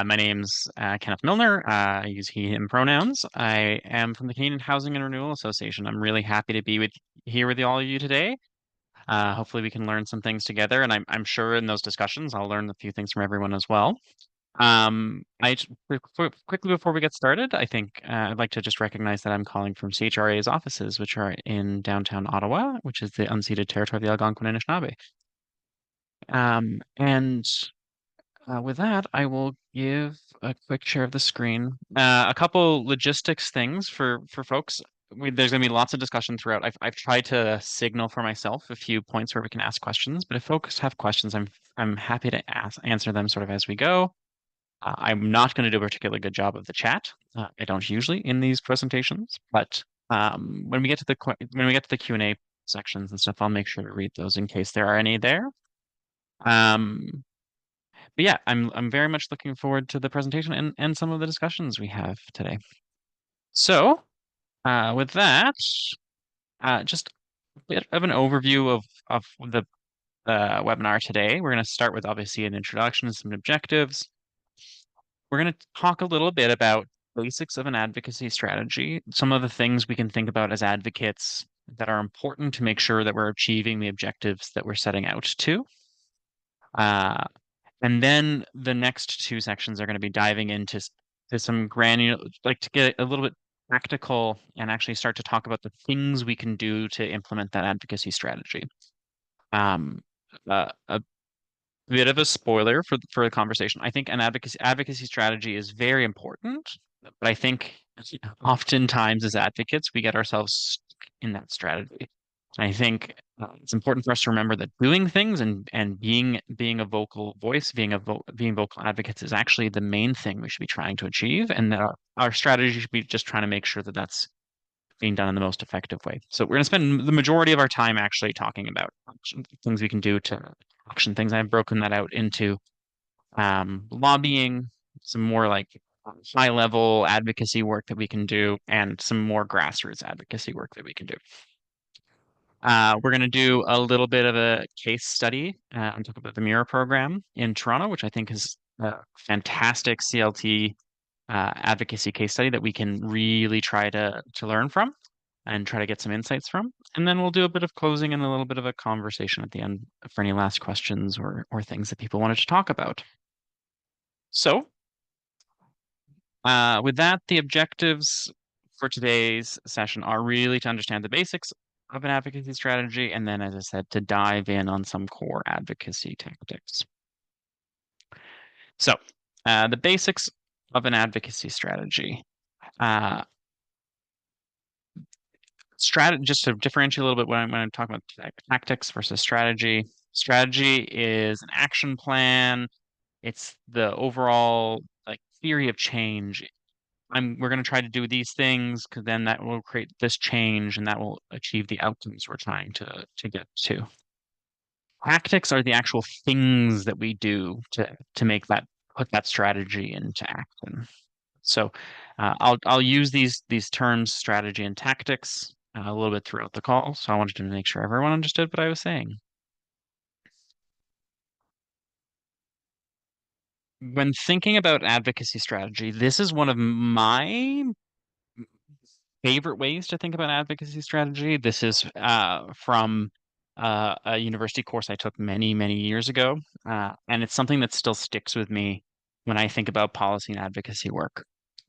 My name's Kenneth Milner. I use he, him pronouns. I am from the Canadian Housing and Renewal Association. I'm really happy to be here with all of you today. Hopefully, we can learn some things together, and I'm sure in those discussions I'll learn a few things from everyone as well. Quickly before we get started, I think I'd like to just recognize that I'm calling from CHRA's offices, which are in downtown Ottawa, which is the unceded territory of the Algonquin and Anishinaabe. And with that, I will give a quick share of the screen. A couple logistics things for folks. There's going to be lots of discussion throughout. I've tried to signal for myself a few points where we can ask questions, but if folks have questions, I'm happy to answer them sort of as we go. I'm not going to do a particularly good job of the chat. I don't usually in these presentations, but when we get to the Q&A sections and stuff, I'll make sure to read those in case there are any there. But yeah, I'm very much looking forward to the presentation and some of the discussions we have today. So, with that, just a bit of an overview of the webinar today. We're going to start with obviously an introduction and some objectives. We're going to talk a little bit about basics of an advocacy strategy, some of the things we can think about as advocates that are important to make sure that we're achieving the objectives that we're setting out to. And then the next two sections are going to be diving into to some granular, like to get a little bit practical and actually start to talk about the things we can do to implement that advocacy strategy. A bit of a spoiler for the conversation. I think an advocacy strategy is very important, but I think oftentimes as advocates we get ourselves stuck in that strategy. I think it's important for us to remember that doing things and being a vocal voice, being vocal advocates is actually the main thing we should be trying to achieve, and that our strategy should be just trying to make sure that that's being done in the most effective way. So we're going to spend the majority of our time actually talking about things we can do to action things. I've broken that out into lobbying, some more like high level advocacy work that we can do, and some more grassroots advocacy work that we can do. We're going to do a little bit of a case study on top of the Mirror program in Toronto, which I think is a fantastic CLT advocacy case study that we can really try to learn from and try to get some insights from. And then we'll do a bit of closing and a little bit of a conversation at the end for any last questions or things that people wanted to talk about. So with that, the objectives for today's session are really to understand the basics of an advocacy strategy, and then, as I said, to dive in on some core advocacy tactics. So, the basics of an advocacy strategy. Just to differentiate a little bit when I'm talking about tactics versus strategy. Strategy is an action plan. It's the overall like theory of change. We're going to try to do these things because then that will create this change and that will achieve the outcomes we're trying to get to. Tactics are the actual things that we do to make that put that strategy into action. So I'll use these terms strategy and tactics a little bit throughout the call. So I wanted to make sure everyone understood what I was saying. When thinking about advocacy strategy, this is one of my favorite ways to think about advocacy strategy. This is from a university course I took many, many years ago. And it's something that still sticks with me when I think about policy and advocacy work.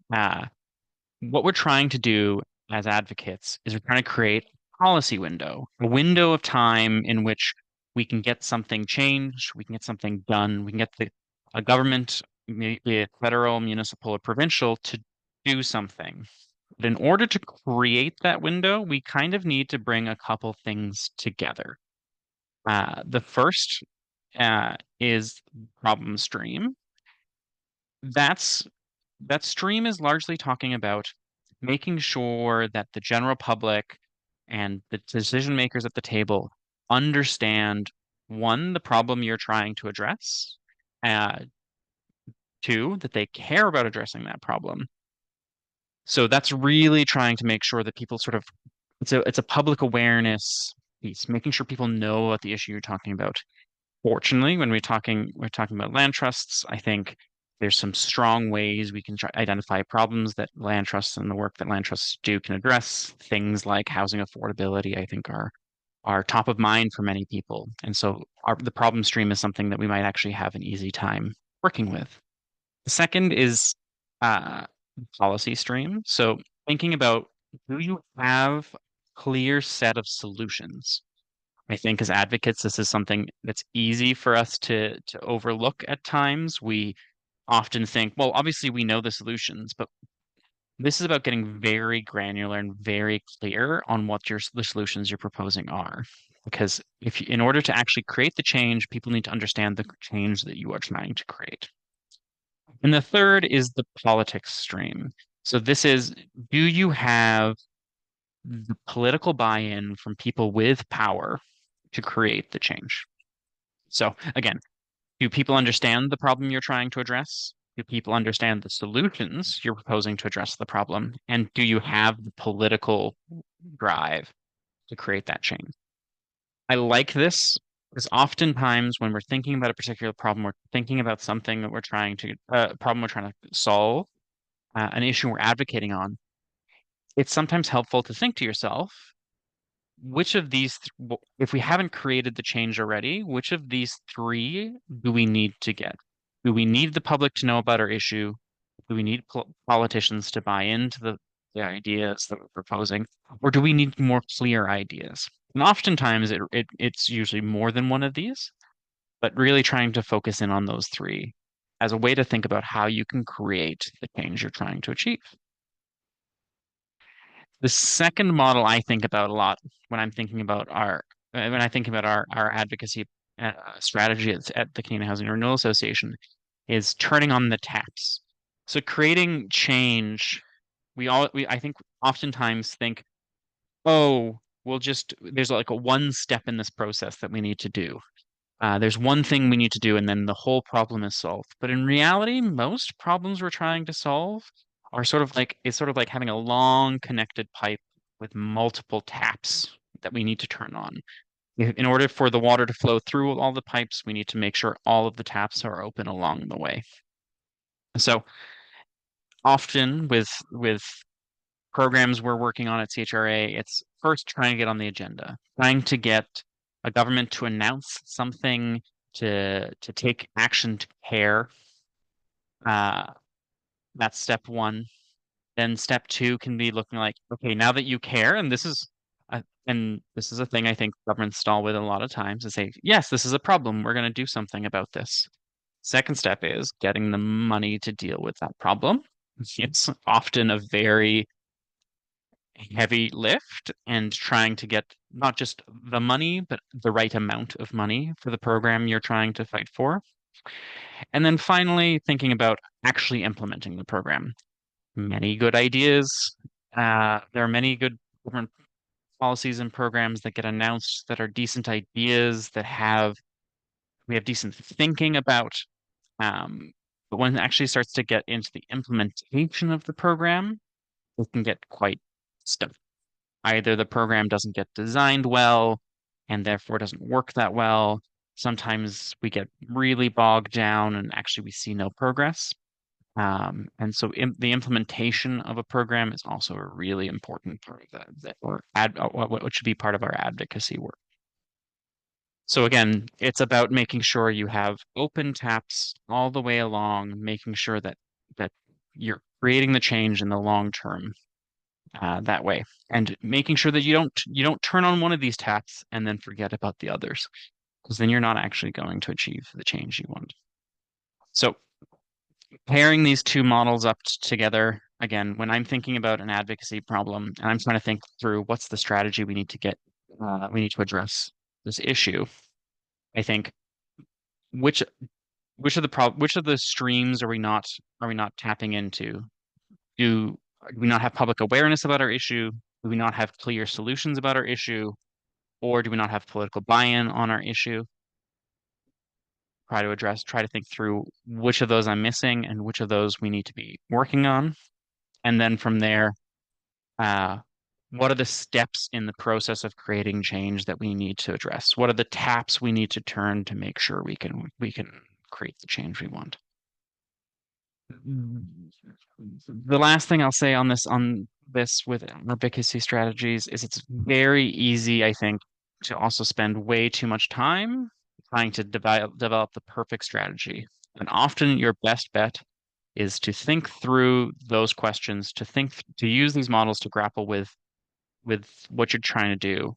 What we're trying to do as advocates is we're trying to create a policy window, a window of time in which we can get something changed, we can get something done, we can get a government, be it federal, municipal, or provincial, to do something. But in order to create that window, we kind of need to bring a couple things together. The first is problem stream. That stream is largely talking about making sure that the general public and the decision makers at the table understand, one, the problem you're trying to address, two, that they care about addressing that problem. So that's really trying to make sure that people sort of it's a public awareness piece, making sure people know what the issue you're talking about. Fortunately, when we're talking about land trusts, I think There's some strong ways we can try identify problems that land trusts and the work that land trusts do can address. Things like housing affordability, I think, are top of mind for many people. And so the problem stream is something that we might actually have an easy time working with. The second is uh, policy stream. So thinking about, do you have clear set of solutions? I think as advocates, this is something that's easy for us to overlook at times. We often think, well, obviously we know the solutions, but this is about getting very granular and very clear on what the solutions you're proposing are. Because in order to actually create the change, people need to understand the change that you are trying to create. And the third is the politics stream. So this is, do you have the political buy-in from people with power to create the change? So again, do people understand the problem you're trying to address? Do people understand the solutions you're proposing to address the problem? And do you have the political drive to create that change? I like this because oftentimes when we're thinking about a particular problem, we're thinking about something that we're trying to, problem we're trying to solve, an issue we're advocating on. It's sometimes helpful to think to yourself, which of if we haven't created the change already, which of these three do we need to get? Do we need the public to know about our issue? Do we need politicians to buy into the ideas that we're proposing? Or do we need more clear ideas? And oftentimes it's usually more than one of these, but really trying to focus in on those three as a way to think about how you can create the change you're trying to achieve. The second model I think about a lot when I'm thinking about our advocacy strategy at the Canadian Housing Renewal Association is turning on the taps. So creating change, we I think oftentimes think, oh, there's like a one step in this process that we need to do. There's one thing we need to do, and then the whole problem is solved. But in reality, most problems we're trying to solve are sort of like having a long connected pipe with multiple taps that we need to turn on. In order for the water to flow through all the pipes, we need to make sure all of the taps are open along the way. So often with programs we're working on at CHRA, it's first trying to get on the agenda, trying to get a government to announce something, to take action to care. Uh, that's step one. Then step two can be looking like, okay, now that you care, and this is a thing I think governments stall with a lot of times, to say, yes, this is a problem. We're going to do something about this. Second step is getting the money to deal with that problem. It's often a very heavy lift and trying to get not just the money, but the right amount of money for the program you're trying to fight for. And then finally, thinking about actually implementing the program. Many good ideas. There are many good different policies and programs that get announced that are decent ideas we have decent thinking about. But when it actually starts to get into the implementation of the program, it can get quite stuck. Either the program doesn't get designed well and therefore doesn't work that well. Sometimes we get really bogged down and actually we see no progress. And so the implementation of a program is also a really important part of what should be part of our advocacy work. So again, it's about making sure you have open taps all the way along, making sure that you're creating the change in the long term that way, and making sure that you don't turn on one of these taps and then forget about the others, because then you're not actually going to achieve the change you want. So pairing these two models up together, again, when I'm thinking about an advocacy problem and I'm trying to think through what's the strategy we need to address this issue, I think which which of the streams are we not tapping into? Do we not have public awareness about our issue? Do we not have clear solutions about our issue? Or do we not have political buy-in on our issue? Try to think through which of those I'm missing and which of those we need to be working on. And then from there, uh, what are the steps in the process of creating change that we need to address? What are the taps we need to turn to make sure we can create the change we want? The last thing I'll say on this with advocacy strategies is it's very easy, I think, to also spend way too much time trying to develop the perfect strategy. And often your best bet is to think through those questions, to use these models to grapple with what you're trying to do,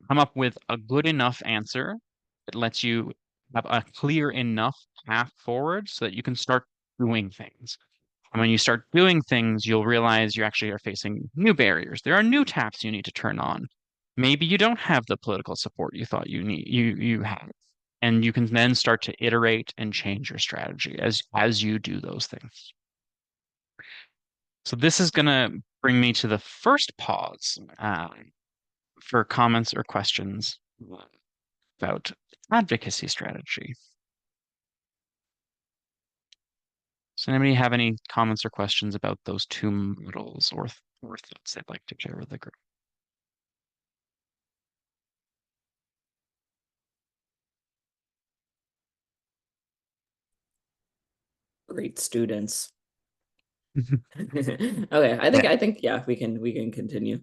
come up with a good enough answer that lets you have a clear enough path forward so that you can start doing things. And when you start doing things, you'll realize you actually are facing new barriers. There are new taps you need to turn on. Maybe you don't have the political support you thought you had. And you can then start to iterate and change your strategy as you do those things. So this is going to bring me to the first pause for comments or questions about advocacy strategy. Does anybody have any comments or questions about those two models or thoughts they'd like to share with the group? Great students. Okay, I think yeah, we can continue.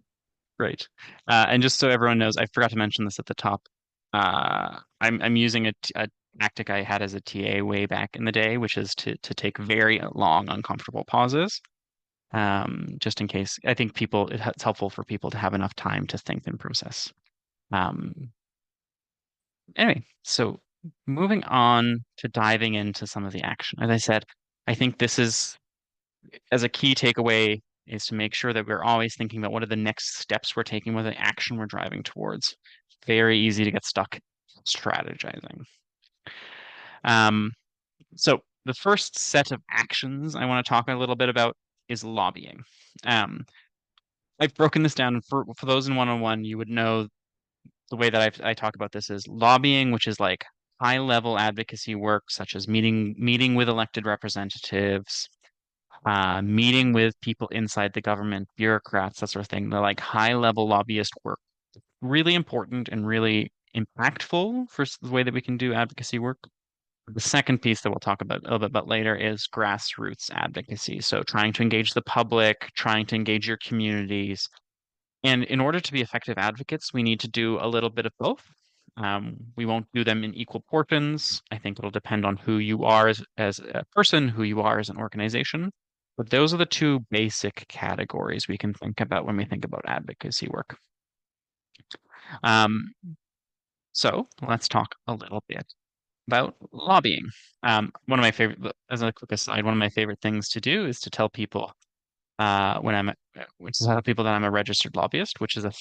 Great. And just so everyone knows, I forgot to mention this at the top. I'm using a tactic I had as a TA way back in the day, which is to take very long, uncomfortable pauses. Just in case. I think it's helpful for people to have enough time to think and process. Um, anyway, so moving on to diving into some of the action. As I said, I think this is as a key takeaway is to make sure that we're always thinking about what are the next steps we're taking, what are the action we're driving towards. Very easy to get stuck strategizing. Um, so the first set of actions I want to talk a little bit about is lobbying. Um, I've broken this down for those in one-on-one, you would know the way that I talk about this is lobbying, which is like high level advocacy work, such as meeting with elected representatives, meeting with people inside the government, bureaucrats, that sort of thing. They're like high level lobbyist work. Really important and really impactful for the way that we can do advocacy work. The second piece that we'll talk about a little bit about later is grassroots advocacy. So trying to engage the public, trying to engage your communities. And in order to be effective advocates, we need to do a little bit of both. We won't do them in equal portions. I think it'll depend on who you are as a person, who you are as an organization. But those are the two basic categories we can think about when we think about advocacy work. Um, so let's talk a little bit about lobbying. One of my favorite, as a quick aside, one of my favorite things to do is to tell people which is tell people that I'm a registered lobbyist, which is a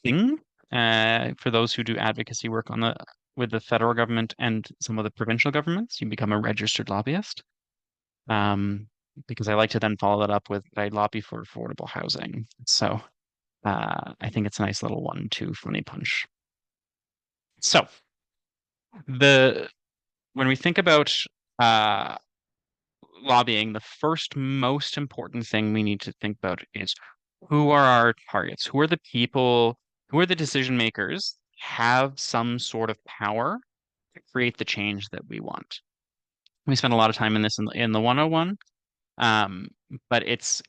thing for those who do advocacy work with the federal government and some of the provincial governments. You become a registered lobbyist. Um, because I like to then follow that up with I lobby for affordable housing. So I think it's a nice little 1-2 funny punch. So the when we think about uh, lobbying, the first most important thing we need to think about is who are our targets? Who are the people, who are the decision makers, have some sort of power to create the change that we want. We spend a lot of time in this in the 101. Um, but it's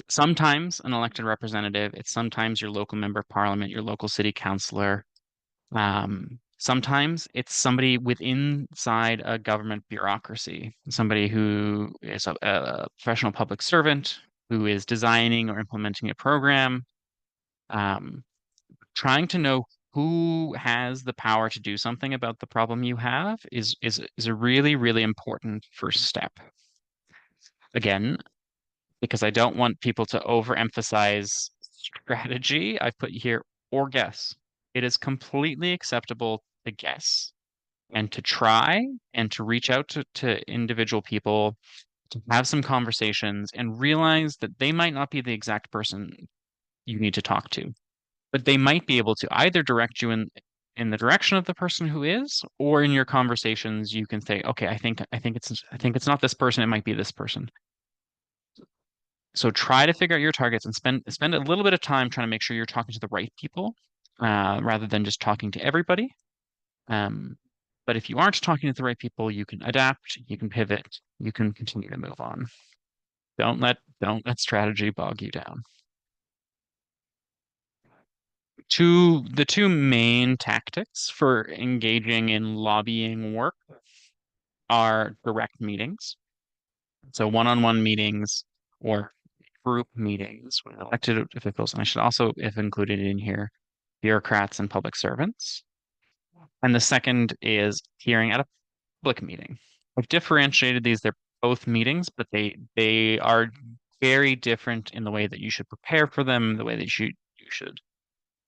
sometimes an elected representative, it's sometimes your local member of parliament, your local city councillor, sometimes it's somebody within inside a government bureaucracy, somebody who is a professional public servant who is designing or implementing a program, um, trying to know who has the power to do something about the problem you have is a really, really important first step. Again, because I don't want people to overemphasize strategy, I put here or guess. It is completely acceptable to guess and to try and to reach out to individual people, to have some conversations and realize that they might not be the exact person you need to talk to, but they might be able to either direct you in the direction of the person who is, or in your conversations you can say, okay, I think it's not this person, it might be this person. So try to figure out your targets and spend a little bit of time trying to make sure you're talking to the right people, rather than just talking to everybody. Um, but if you aren't talking to the right people, you can adapt, you can pivot, you can continue to move on. Don't let strategy bog you down. The two main tactics for engaging in lobbying work are direct meetings. So one-on-one meetings or group meetings with elected officials. And I should also, if included in here, bureaucrats and public servants. And the second is hearing at a public meeting. I've differentiated these. They're both meetings, but they are very different in the way that you should prepare for them, the way that you should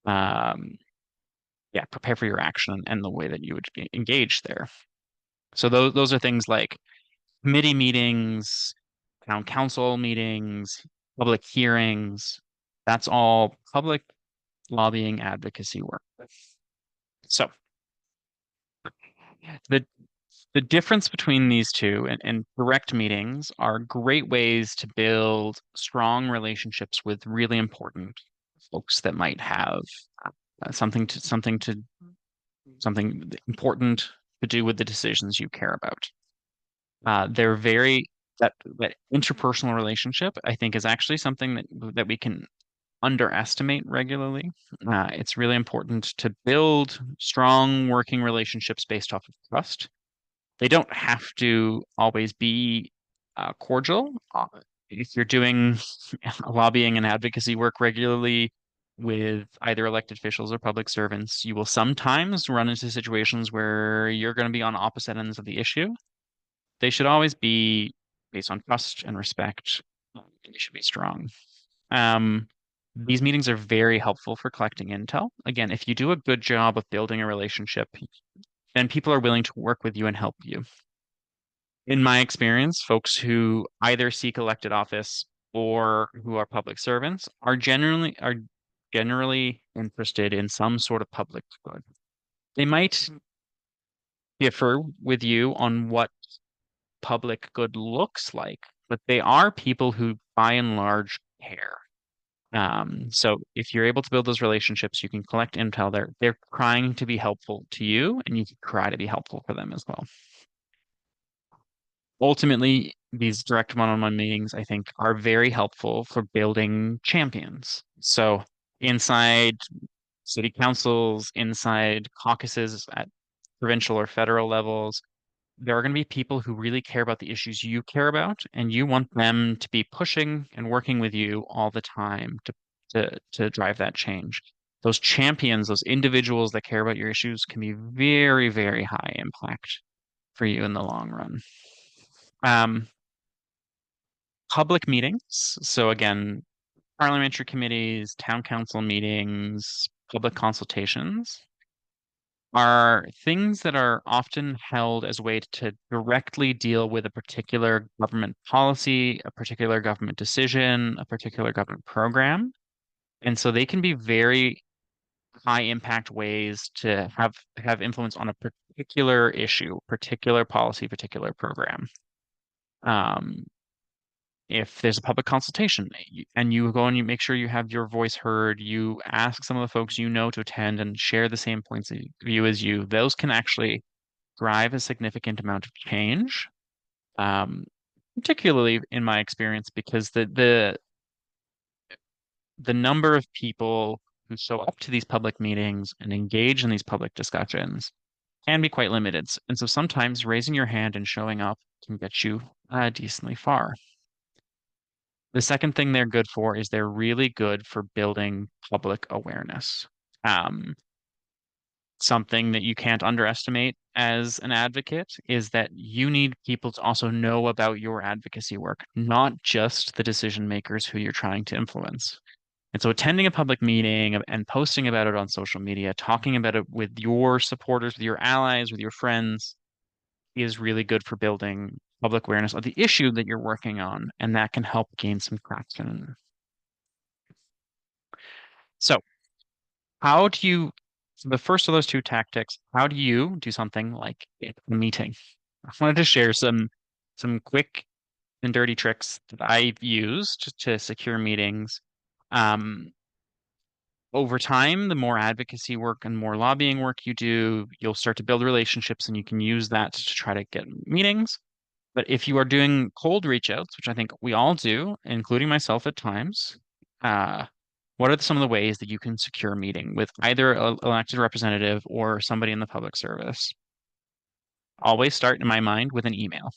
um, yeah, prepare for your action and the way that you would engage there. So those are things like committee meetings, town council meetings, public hearings. That's all public lobbying advocacy work. So the the difference between these two and direct meetings are great ways to build strong relationships with really important folks that might have something important to do with the decisions you care about. They're very that interpersonal relationship, I think, is actually something that we can underestimate regularly. It's really important to build strong working relationships based off of trust. They don't have to always be cordial. If you're doing lobbying and advocacy work regularly with either elected officials or public servants, you will sometimes run into situations where you're going to be on opposite ends of the issue. They should always be based on trust and respect. They should be strong. Um, these meetings are very helpful for collecting intel. Again, if you do a good job of building a relationship, then people are willing to work with you and help you. In my experience, folks who either seek elected office or who are public servants are generally interested in some sort of public good. They might differ with you on what public good looks like, but they are people who, by and large, care. So if you're able to build those relationships, you can collect intel. They're trying to be helpful to you, and you can try to be helpful for them as well. Ultimately, these direct one-on-one meetings, I think, are very helpful for building champions. So inside city councils, inside caucuses at provincial or federal levels, there are going to be people who really care about the issues you care about, and you want them to be pushing and working with you all the time to drive that change. Those champions, those individuals that care about your issues can be very, very high impact for you in the long run. Um, Public meetings. So again, parliamentary committees, town council meetings, public consultations are things that are often held as a way to directly deal with a particular government policy, a particular government decision, a particular government program. And so they can be very high impact ways to have influence on a particular issue, particular policy, particular program. Um, if there's a public consultation and you go and you make sure you have your voice heard, you ask some of the folks you know to attend and share the same points of view as you, those can actually drive a significant amount of change. Particularly in my experience, because the number of people who show up to these public meetings and engage in these public discussions can be quite limited. And so sometimes raising your hand and showing up can get you decently far. The second thing they're good for is they're really good for building public awareness. Um, Something that you can't underestimate as an advocate is that you need people to also know about your advocacy work, not just the decision makers who you're trying to influence. And so attending a public meeting and posting about it on social media, talking about it with your supporters, with your allies, with your friends, is really good for building public awareness of the issue that you're working on, and that can help gain some traction. So, how do you, so the first of those two tactics, how do you do something like a meeting? I wanted to share some quick and dirty tricks that I've used to secure meetings. Um, Over time, the more advocacy work and more lobbying work you do, you'll start to build relationships and you can use that to try to get meetings. But if you are doing cold reach outs, which I think we all do, including myself at times, uh, what are some of the ways that you can secure a meeting with either an elected representative or somebody in the public service? Always start, in my mind, with an email.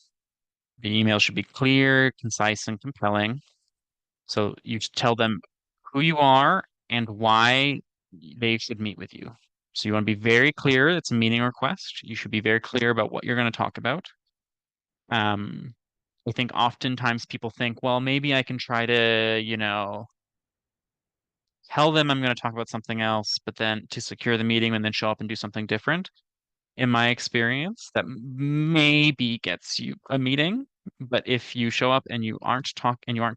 The email should be clear, concise, and compelling. So you should tell them who you are and why they should meet with you. So you want to be very clear. It's a meeting request. You should be very clear about what you're going to talk about. Um, I think oftentimes people think, well, maybe I can try to, tell them I'm going to talk about something else, but then to secure the meeting and then show up and do something different. In my experience, that maybe gets you a meeting. But if you show up and you aren't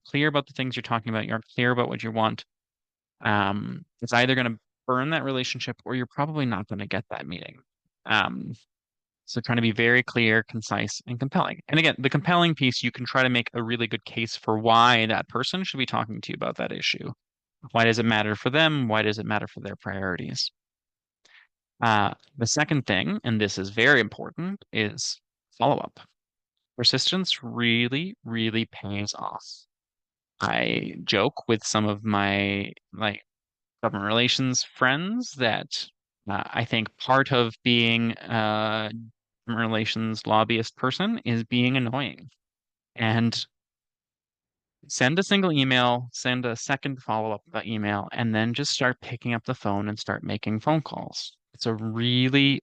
clear about the things you're talking about, you aren't clear about what you want, it's either going to burn that relationship or you're probably not going to get that meeting. Um, so trying to be very clear, concise, and compelling. And again, the compelling piece, you can try to make a really good case for why that person should be talking to you about that issue. Why does it matter for them? Why does it matter for their priorities? The second thing, and this is very important, is follow up. Persistence really, really pays off. I joke with some of my government relations friends that I think part of being a government relations lobbyist person is being annoying. And send a single email, send a second follow-up email, and then just start picking up the phone and start making phone calls. It's a really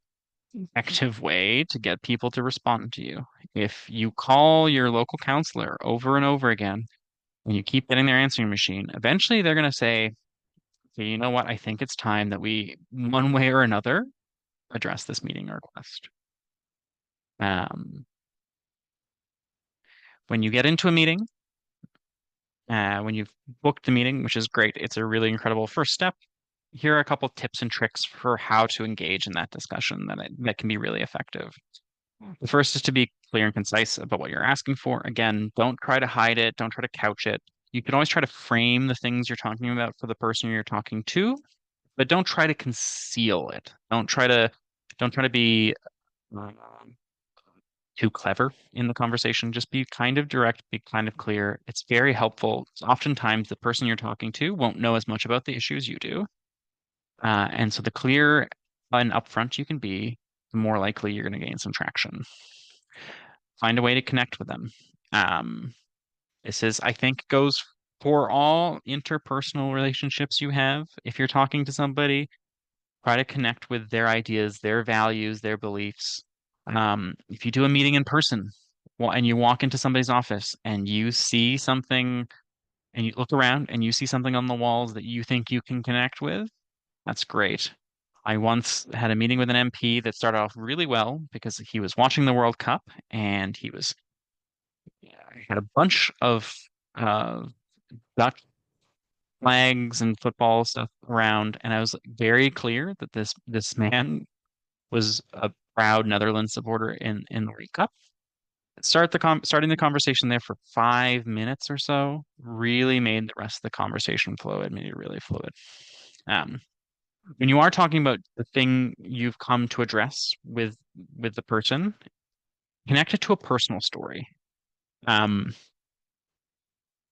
effective way to get people to respond to you. If you call your local counselor over and over again and you keep getting their answering machine, eventually they're going to say, okay, you know what? I think it's time that we, one way or another, address this meeting request. Um, when you get into a meeting, when you've booked the meeting, which is great, it's a really incredible first step. Here are a couple tips and tricks for how to engage in that discussion that can be really effective. The first is to be clear and concise about what you're asking for. Again, don't try to hide it, don't try to couch it. You can always try to frame the things you're talking about for the person you're talking to, but don't try to conceal it. Don't try to be um, too clever in the conversation. Just be kind of direct, be kind of clear. It's very helpful. Oftentimes, the person you're talking to won't know as much about the issue as you do. And so the clear and upfront you can be, the more likely you're going to gain some traction. Find a way to connect with them. Um, this is, I think, goes for all interpersonal relationships you have. If you're talking to somebody, try to connect with their ideas, their values, their beliefs. If you do a meeting in person, well, and you walk into somebody's office and you see something and you look around and you see something on the walls that you think you can connect with, that's great. I once had a meeting with an MP that started off really well because he was watching the World Cup and he had a bunch of uh, Dutch flags and football stuff around, and I was very clear that this man was a proud Netherlands supporter in the World Cup. Starting the conversation there for 5 minutes or so really made the rest of the conversation flow. It made it really fluid. Um, when you are talking about the thing you've come to address with the person, connect it to a personal story. Um,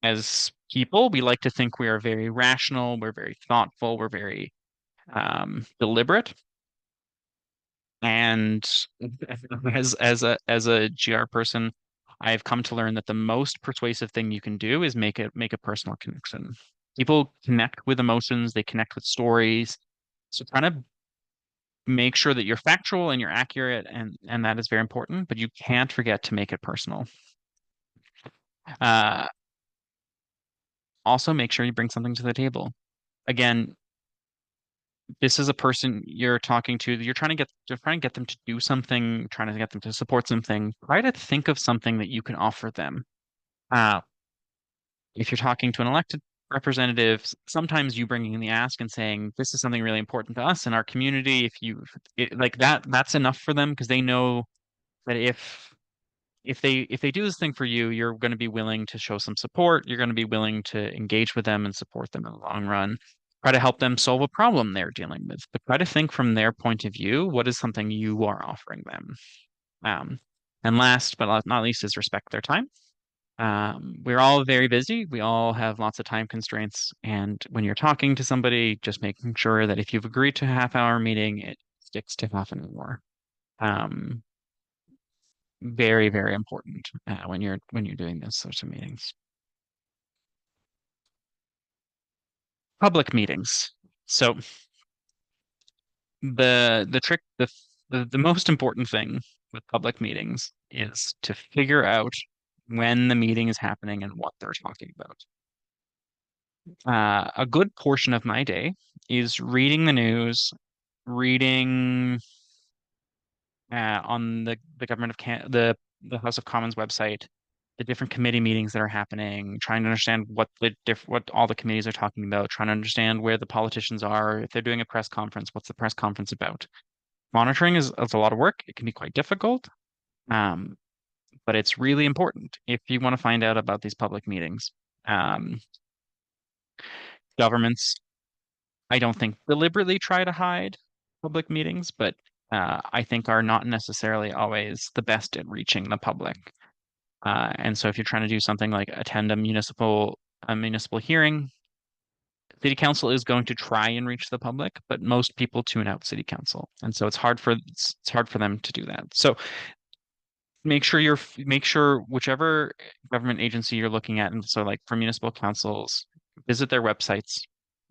as people, we like to think we are very rational, we're very thoughtful, we're very deliberate. And as a GR person, I've come to learn that the most persuasive thing you can do is make a personal connection. People connect with emotions, they connect with stories. So kind of make sure that you're factual and you're accurate, and that is very important, but you can't forget to make it personal. Uh, Also make sure you bring something to the table. Again, this is a person you're talking to, you're trying to get them to do something, trying to get them to support something. Try to think of something that you can offer them. Uh, if you're talking to an elected representative, sometimes you bringing in the ask and saying, this is something really important to us in our community. If you like that, that's enough for them because they know that if they do this thing for you, you're going to be willing to show some support. You're going to be willing to engage with them and support them in the long run. Try to help them solve a problem they're dealing with, but try to think from their point of view, what is something you are offering them? Um, And last but not least is respect their time. We're all very busy. We all have lots of time constraints. And when you're talking to somebody, just making sure that if you've agreed to a half-hour meeting, it sticks to half an hour. Um, Very, very important when you're doing those sorts of meetings. Public meetings. So the trick, the most important thing with public meetings is to figure out when the meeting is happening and what they're talking about. A good portion of my day is reading the news, reading on the government of the House of Commons website, the different committee meetings that are happening, trying to understand what all the committees are talking about, trying to understand where the politicians are, if they're doing a press conference, what's the press conference about. Monitoring is a lot of work. It can be quite difficult, um, but it's really important if you want to find out about these public meetings. Um, Governments, I don't think deliberately try to hide public meetings, but I think are not necessarily always the best at reaching the public. And so if you're trying to do something like attend a municipal hearing, city council is going to try and reach the public, but most people tune out city council. And so it's hard for them to do that. So make sure whichever government agency you're looking at, and so like for municipal councils, visit their websites.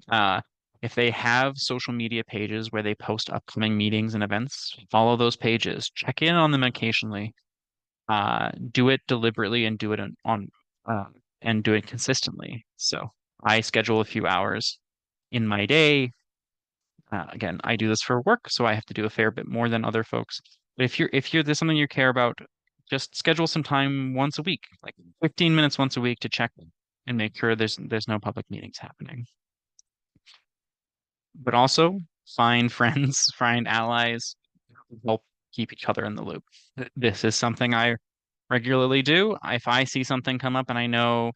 Uh, if they have social media pages where they post upcoming meetings and events, follow those pages. Check in on them occasionally. Do it deliberately and do it uh, and do it consistently. So I schedule a few hours in my day. Again, I do this for work, so I have to do a fair bit more than other folks. But if there's something you care about, just schedule some time once a week, like 15 minutes once a week to check and make sure there's no public meetings happening. But also find friends, find allies, help keep each other in the loop. This is something I regularly do. If I see something come up and I know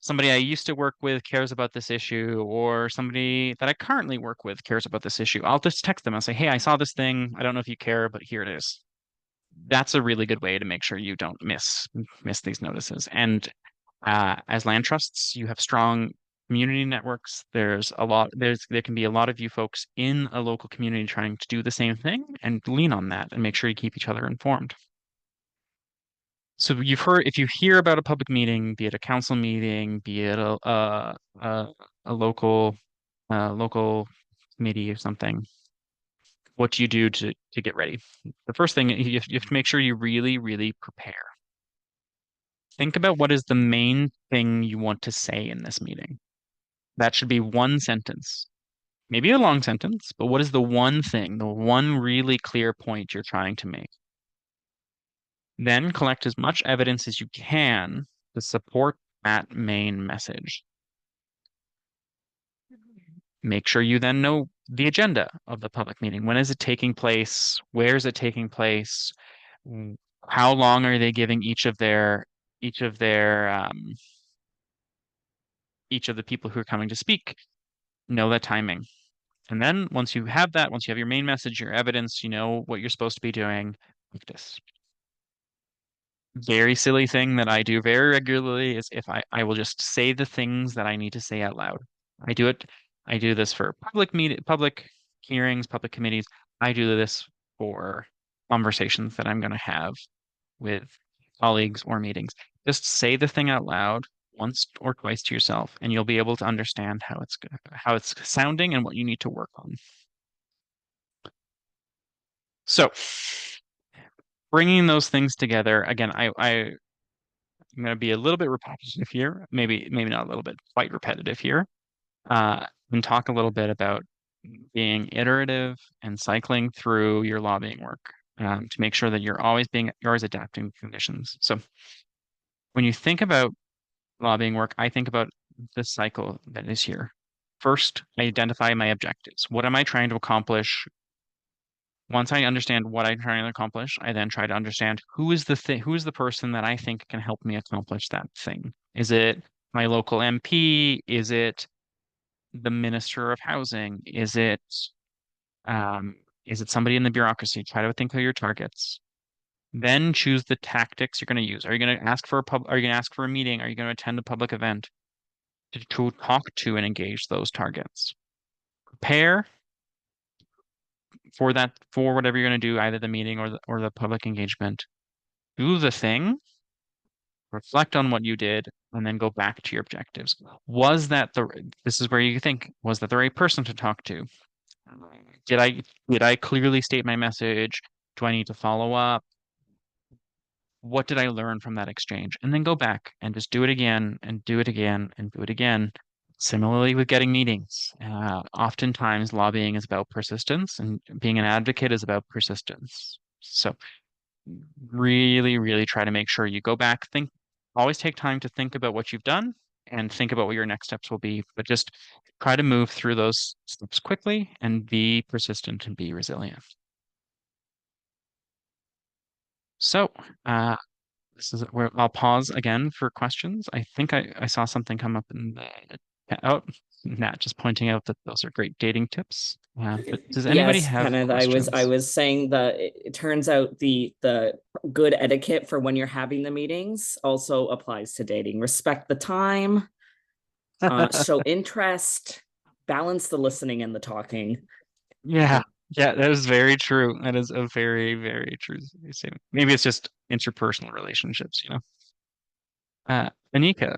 somebody I used to work with cares about this issue, or somebody that I currently work with cares about this issue, I'll just text them and say, "Hey, I saw this thing. I don't know if you care, but here it is." That's a really good way to make sure you don't miss these notices. And as land trusts, you have strong community networks. There can be a lot of you folks in a local community trying to do the same thing, and lean on that and make sure you keep each other informed. So if you hear about a public meeting, be it a council meeting, be it a local committee or something, what do you do to get ready? The first thing you have to make sure you really, really prepare. Think about what is the main thing you want to say in this meeting. That should be one sentence, maybe a long sentence, but what is the one thing, the one really clear point you're trying to make? Then collect as much evidence as you can to support that main message. Make sure you then know the agenda of the public meeting. When is it taking place? Where is it taking place? How long are they giving each of their each of the people who are coming to speak? Know the timing. And then once you have your main message, your evidence, you know what you're supposed to be doing, practice. Very silly thing that I do very regularly is if I will just say the things that I need to say out loud. I do it. I do this for public hearings, public committees. I do this for conversations that I'm going to have with colleagues or meetings. Just say the thing out loud once or twice to yourself, and you'll be able to understand how it's sounding and what you need to work on. So, bringing those things together again, I'm going to be a little bit repetitive here, maybe not a little bit, quite repetitive here. And talk a little bit about being iterative and cycling through your lobbying work to make sure that you're always adapting to conditions. So when you think about lobbying work, I think about the cycle that is here. First, I identify my objectives. What am I trying to accomplish? Once I understand what I'm trying to accomplish, I then try to understand who is the person that I think can help me accomplish that thing. Is it my local MP? Is it the Minister of Housing? Um, is it somebody in the bureaucracy? Try to think of your targets. Then choose the tactics you're going to use. Are you going to ask for a pub? Are you going to ask for a meeting? Are you going to attend a public event to talk to and engage those targets? Prepare for that for whatever you're going to do, either the meeting or the public engagement. Do the thing, reflect on what you did, and then go back to your objectives. Was that the This is where you think, was that the right person to talk to? Did I did I clearly state my message? Do I need to follow up? What did I learn from that exchange? And then go back and just do it again and do it again and do it again. Similarly with getting meetings, oftentimes lobbying is about persistence, and being an advocate is about persistence. So really, really try to make sure you go back, always take time to think about what you've done and think about what your next steps will be, but just try to move through those steps quickly and be persistent and be resilient. So, this is where I'll pause again for questions. I think I saw something come up in the oh, Nat just pointing out that those are great dating tips. But does anybody Yes, have Kenneth, I questions? was saying that it turns out the good etiquette for when you're having the meetings also applies to dating. Respect the time, show interest, balance the listening and the talking. Yeah, yeah, that is very true. That is a very, very true statement. Maybe it's just interpersonal relationships, you know. Anika.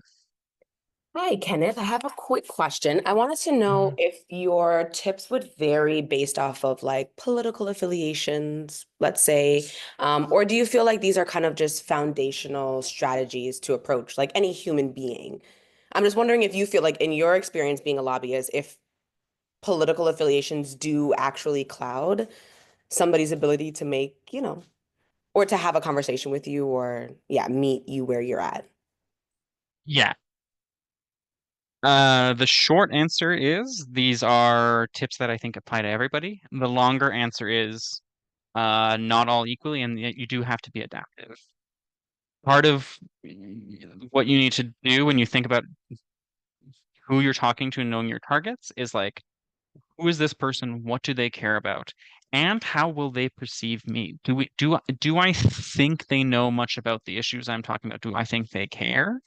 Hi, Kenneth. I have a quick question. I wanted to know Mhm. if your tips would vary based off of like political affiliations, let's say, or do you feel like these are kind of just foundational strategies to approach like any human being? I'm just wondering if you feel like in your experience being a lobbyist, if political affiliations do actually cloud somebody's ability to make, or to have a conversation with you or yeah, meet you where you're at. Yeah. The short answer is these are tips that I think apply to everybody. The longer answer is not all equally, and yet you do have to be adaptive. Part of what you need to do when you think about who you're talking to and knowing your targets is like, who is this person? What do they care about? And how will they perceive me? Do I think they know much about the issues I'm talking about? Do I think they care?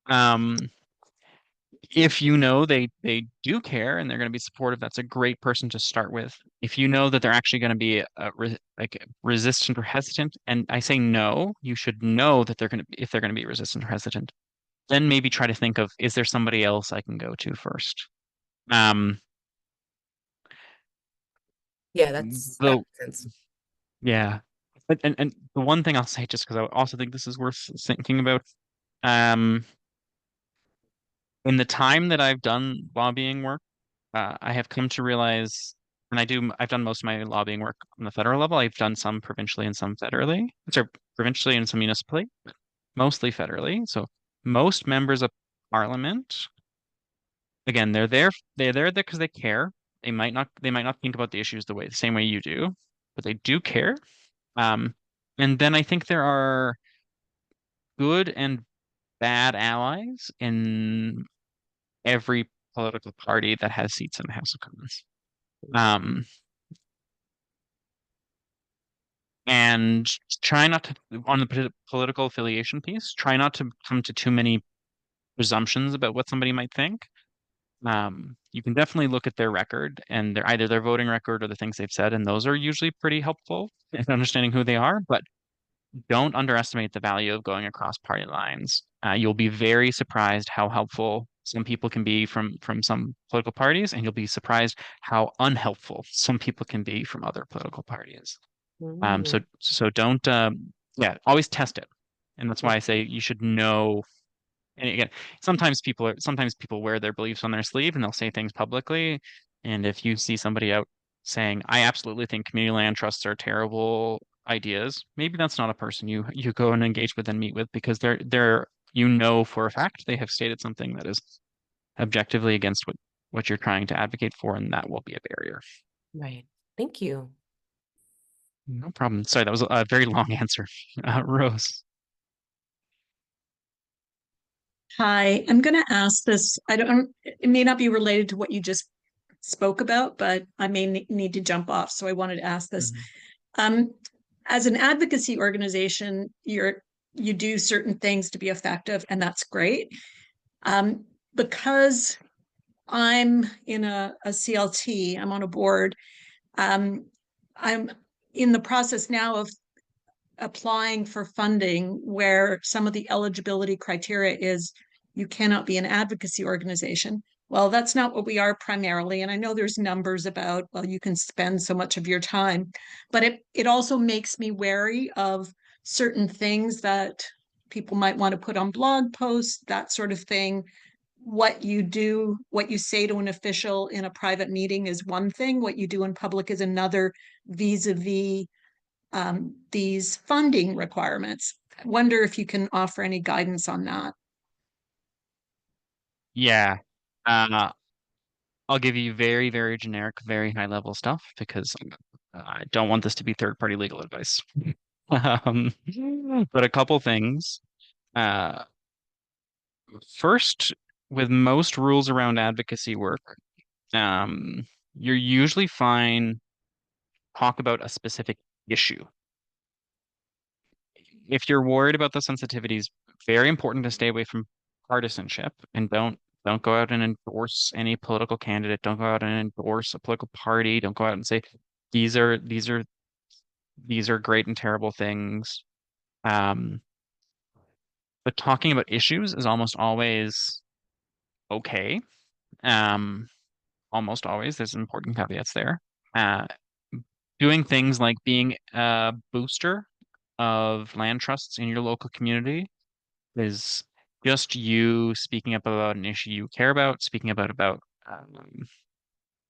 Um, if you know they do care and they're going to be supportive, that's a great person to start with. If you know that they're actually going to be like resistant or hesitant, and I say no, you should know that if they're going to be resistant or hesitant, then maybe try to think of, is there somebody else I can go to first? Um, Yeah, that the makes sense. Yeah. And the one thing I'll say, just because I also think this is worth thinking about, um, in the time that I've done lobbying work, I have come to realize, and I've done most of my lobbying work on the federal level. I've done some provincially and some federally, sorry, provincially and some municipally, mostly federally. So most members of parliament, again, they're there because they care. They might not think about the issues the same way you do, but they do care. Um, and then I think there are good and bad allies in every political party that has seats in the House of Commons. Um, and try not to, on the political affiliation piece, try not to come to too many presumptions about what somebody might think. You can definitely look at their record and either their voting record or the things they've said, and those are usually pretty helpful in understanding who they are. But don't underestimate the value of going across party lines. You'll be very surprised how helpful some people can be from some political parties, and you'll be surprised how unhelpful some people can be from other political parties. Mm. So don't yeah, always test it. And that's why I say you should know. And again, sometimes people wear their beliefs on their sleeve and they'll say things publicly. And if you see somebody out saying, I absolutely think community land trusts are terrible ideas, maybe that's not a person you go and engage with and meet with, because they're you know for a fact they have stated something that is objectively against what you're trying to advocate for, and that will be a barrier. Right. Thank you. No problem. Sorry, that was a very long answer. Rose. Hi, I'm going to ask this. I don't, it may not be related to what you just spoke about, but I may need to jump off. So I wanted to ask this. Mhm. Um, as an advocacy organization, you do certain things to be effective, and that's great. Because I'm in a CLT, I'm on a board. I'm in the process now of applying for funding where some of the eligibility criteria is you cannot be an advocacy organization. Well, that's not what we are primarily. And I know there's numbers about, well, you can spend so much of your time, but it also makes me wary of certain things that people might want to put on blog posts, that sort of thing. What you do, what you say to an official in a private meeting is one thing, what you do in public is another, vis-a-vis these funding requirements. I wonder if you can offer any guidance on that. Yeah. Uh, I'll give you very, very generic, very high level stuff because I don't want this to be third party legal advice. Um, but a couple things. Uh, First, with most rules around advocacy work, you're usually fine talk about a specific issue. If you're worried about the sensitivities, very important to stay away from partisanship and don't go out and endorse any political candidate. Don't go out and endorse a political party. Don't go out and say these are these are these are great and terrible things. Um, but talking about issues is almost always okay. Um, Almost always. There's important caveats there. Uh, Doing things like being a booster of land trusts in your local community is just you speaking up about an issue you care about, speaking about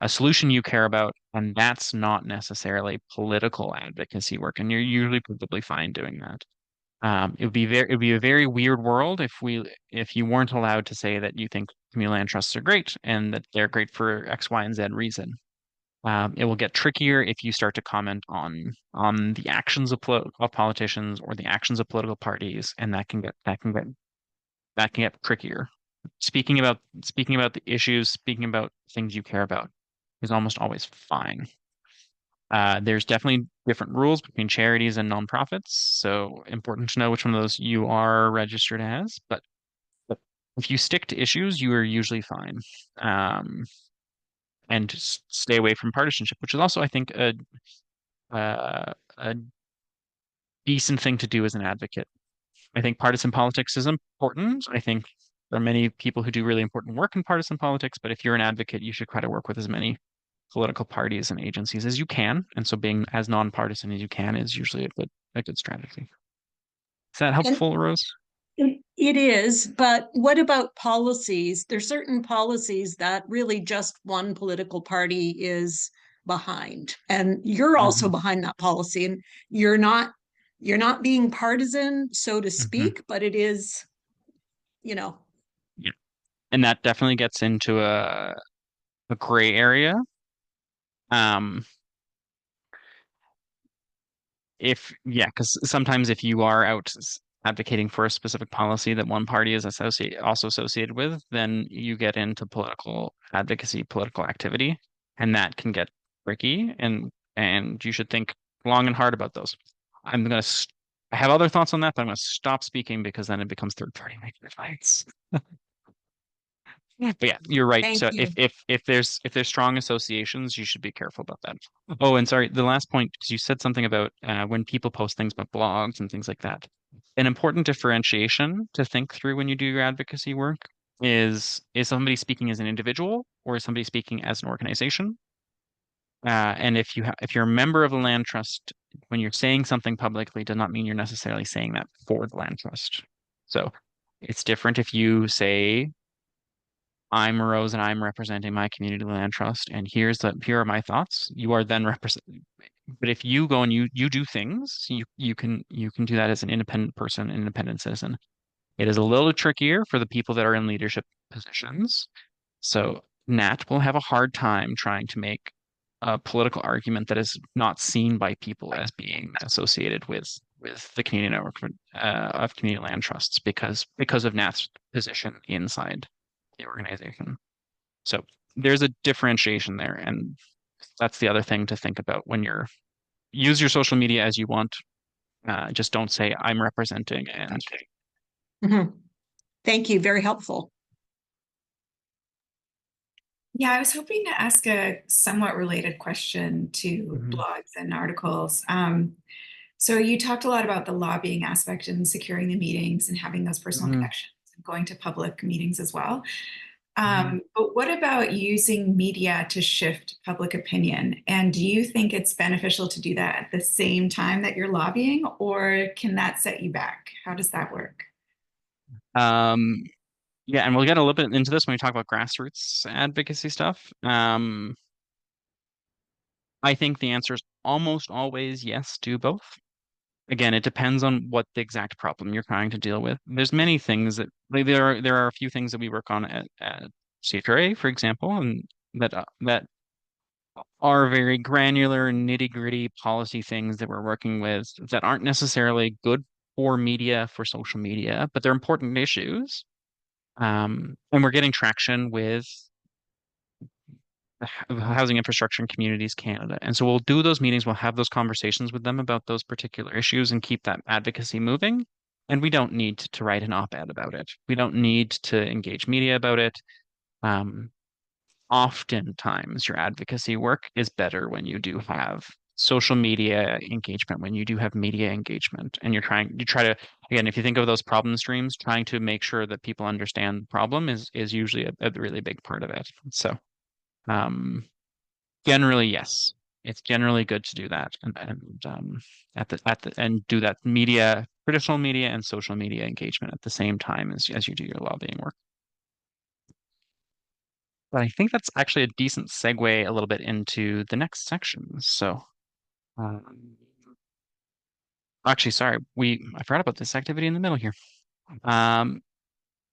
a solution you care about, and that's not necessarily political advocacy work, and you're usually probably fine doing that. It would be a very weird world if you weren't allowed to say that you think communal land trusts are great and that they're great for X, Y, and Z reason. It will get trickier if you start to comment on the actions of politicians or the actions of political parties, and that can get trickier. Speaking about the issues, speaking about things you care about is almost always fine. There's definitely different rules between charities and nonprofits, so important to know which one of those you are registered as. But if you stick to issues, you are usually fine. Um, and stay away from partisanship, which is also, I think, a decent thing to do as an advocate. I think partisan politics is important. I think there are many people who do really important work in partisan politics, but if you're an advocate, you should try to work with as many political parties and agencies as you can. And so being as nonpartisan as you can is usually a good strategy. Is that And helpful, Rose? it is, but what about policies? There's certain policies that really just one political party is behind, and you're also Mhm. behind that policy, and you're not being partisan, so to Mhm. speak, but it is, you know. Yeah. And that definitely gets into a gray area. Um, because sometimes if you are out advocating for a specific policy that one party is also associated with, then you get into political advocacy, political activity, and that can get tricky. And you should think long and hard about those. I'm gonna. I have other thoughts on that, but I'm gonna stop speaking because then it becomes third party making advice. Yeah, but yeah, you're right. Thank So you. if there's strong associations, you should be careful about that. Oh, and sorry, the last point, because you said something about when people post things about blogs and things like that. An important differentiation to think through when you do your advocacy work is somebody speaking as an individual or is somebody speaking as an organization? And if you're a member of a land trust, when you're saying something publicly, does not mean you're necessarily saying that for the land trust. So it's different if you say I'm Rose and I'm representing my community land trust, and here are my thoughts. You are then represent. But if you go and you do things, you can do that as an independent person, an independent citizen. It is a little trickier for the people that are in leadership positions. So Nat will have a hard time trying to make a political argument that is not seen by people as being associated with the Canadian network of community land trusts because of Nat's position inside the organization. So there's a differentiation there, and that's the other thing to think about when you're use your social media as you want. Just don't say I'm representing and Mhm. Thank you. Very helpful. Yeah, I was hoping to ask a somewhat related question to Mhm. blogs and articles. So you talked a lot about the lobbying aspect and securing the meetings and having those personal Mhm. connections and going to public meetings as well. Mhm. But what about using media to shift public opinion? And do you think it's beneficial to do that at the same time that you're lobbying, or can that set you back? How does that work? Um, yeah, and we'll get a little bit into this when we talk about grassroots advocacy stuff. I think the answer is almost always yes, do both. Again, it depends on what the exact problem you're trying to deal with. There's many things that like, there are a few things that we work on at CHRA, for example, and that are very granular, nitty-gritty policy things that we're working with that aren't necessarily good for media, for social media, but they're important issues. And we're getting traction with the Housing Infrastructure and Communities Canada. And so we'll do those meetings, we'll have those conversations with them about those particular issues and keep that advocacy moving. And we don't need to write an op-ed about it. We don't need to engage media about it. Um, Oftentimes your advocacy work is better when you do have social media engagement, when you do have media engagement, and you try to, again, if you think of those problem streams, trying to make sure that people understand the problem is usually a really big part of it. So um, generally, yes, it's generally good to do that, and and do that media, traditional media and social media engagement at the same time as you do your lobbying work. But I think that's actually a decent segue a little bit into the next section. So, um, actually, sorry, I forgot about this activity in the middle here. Um,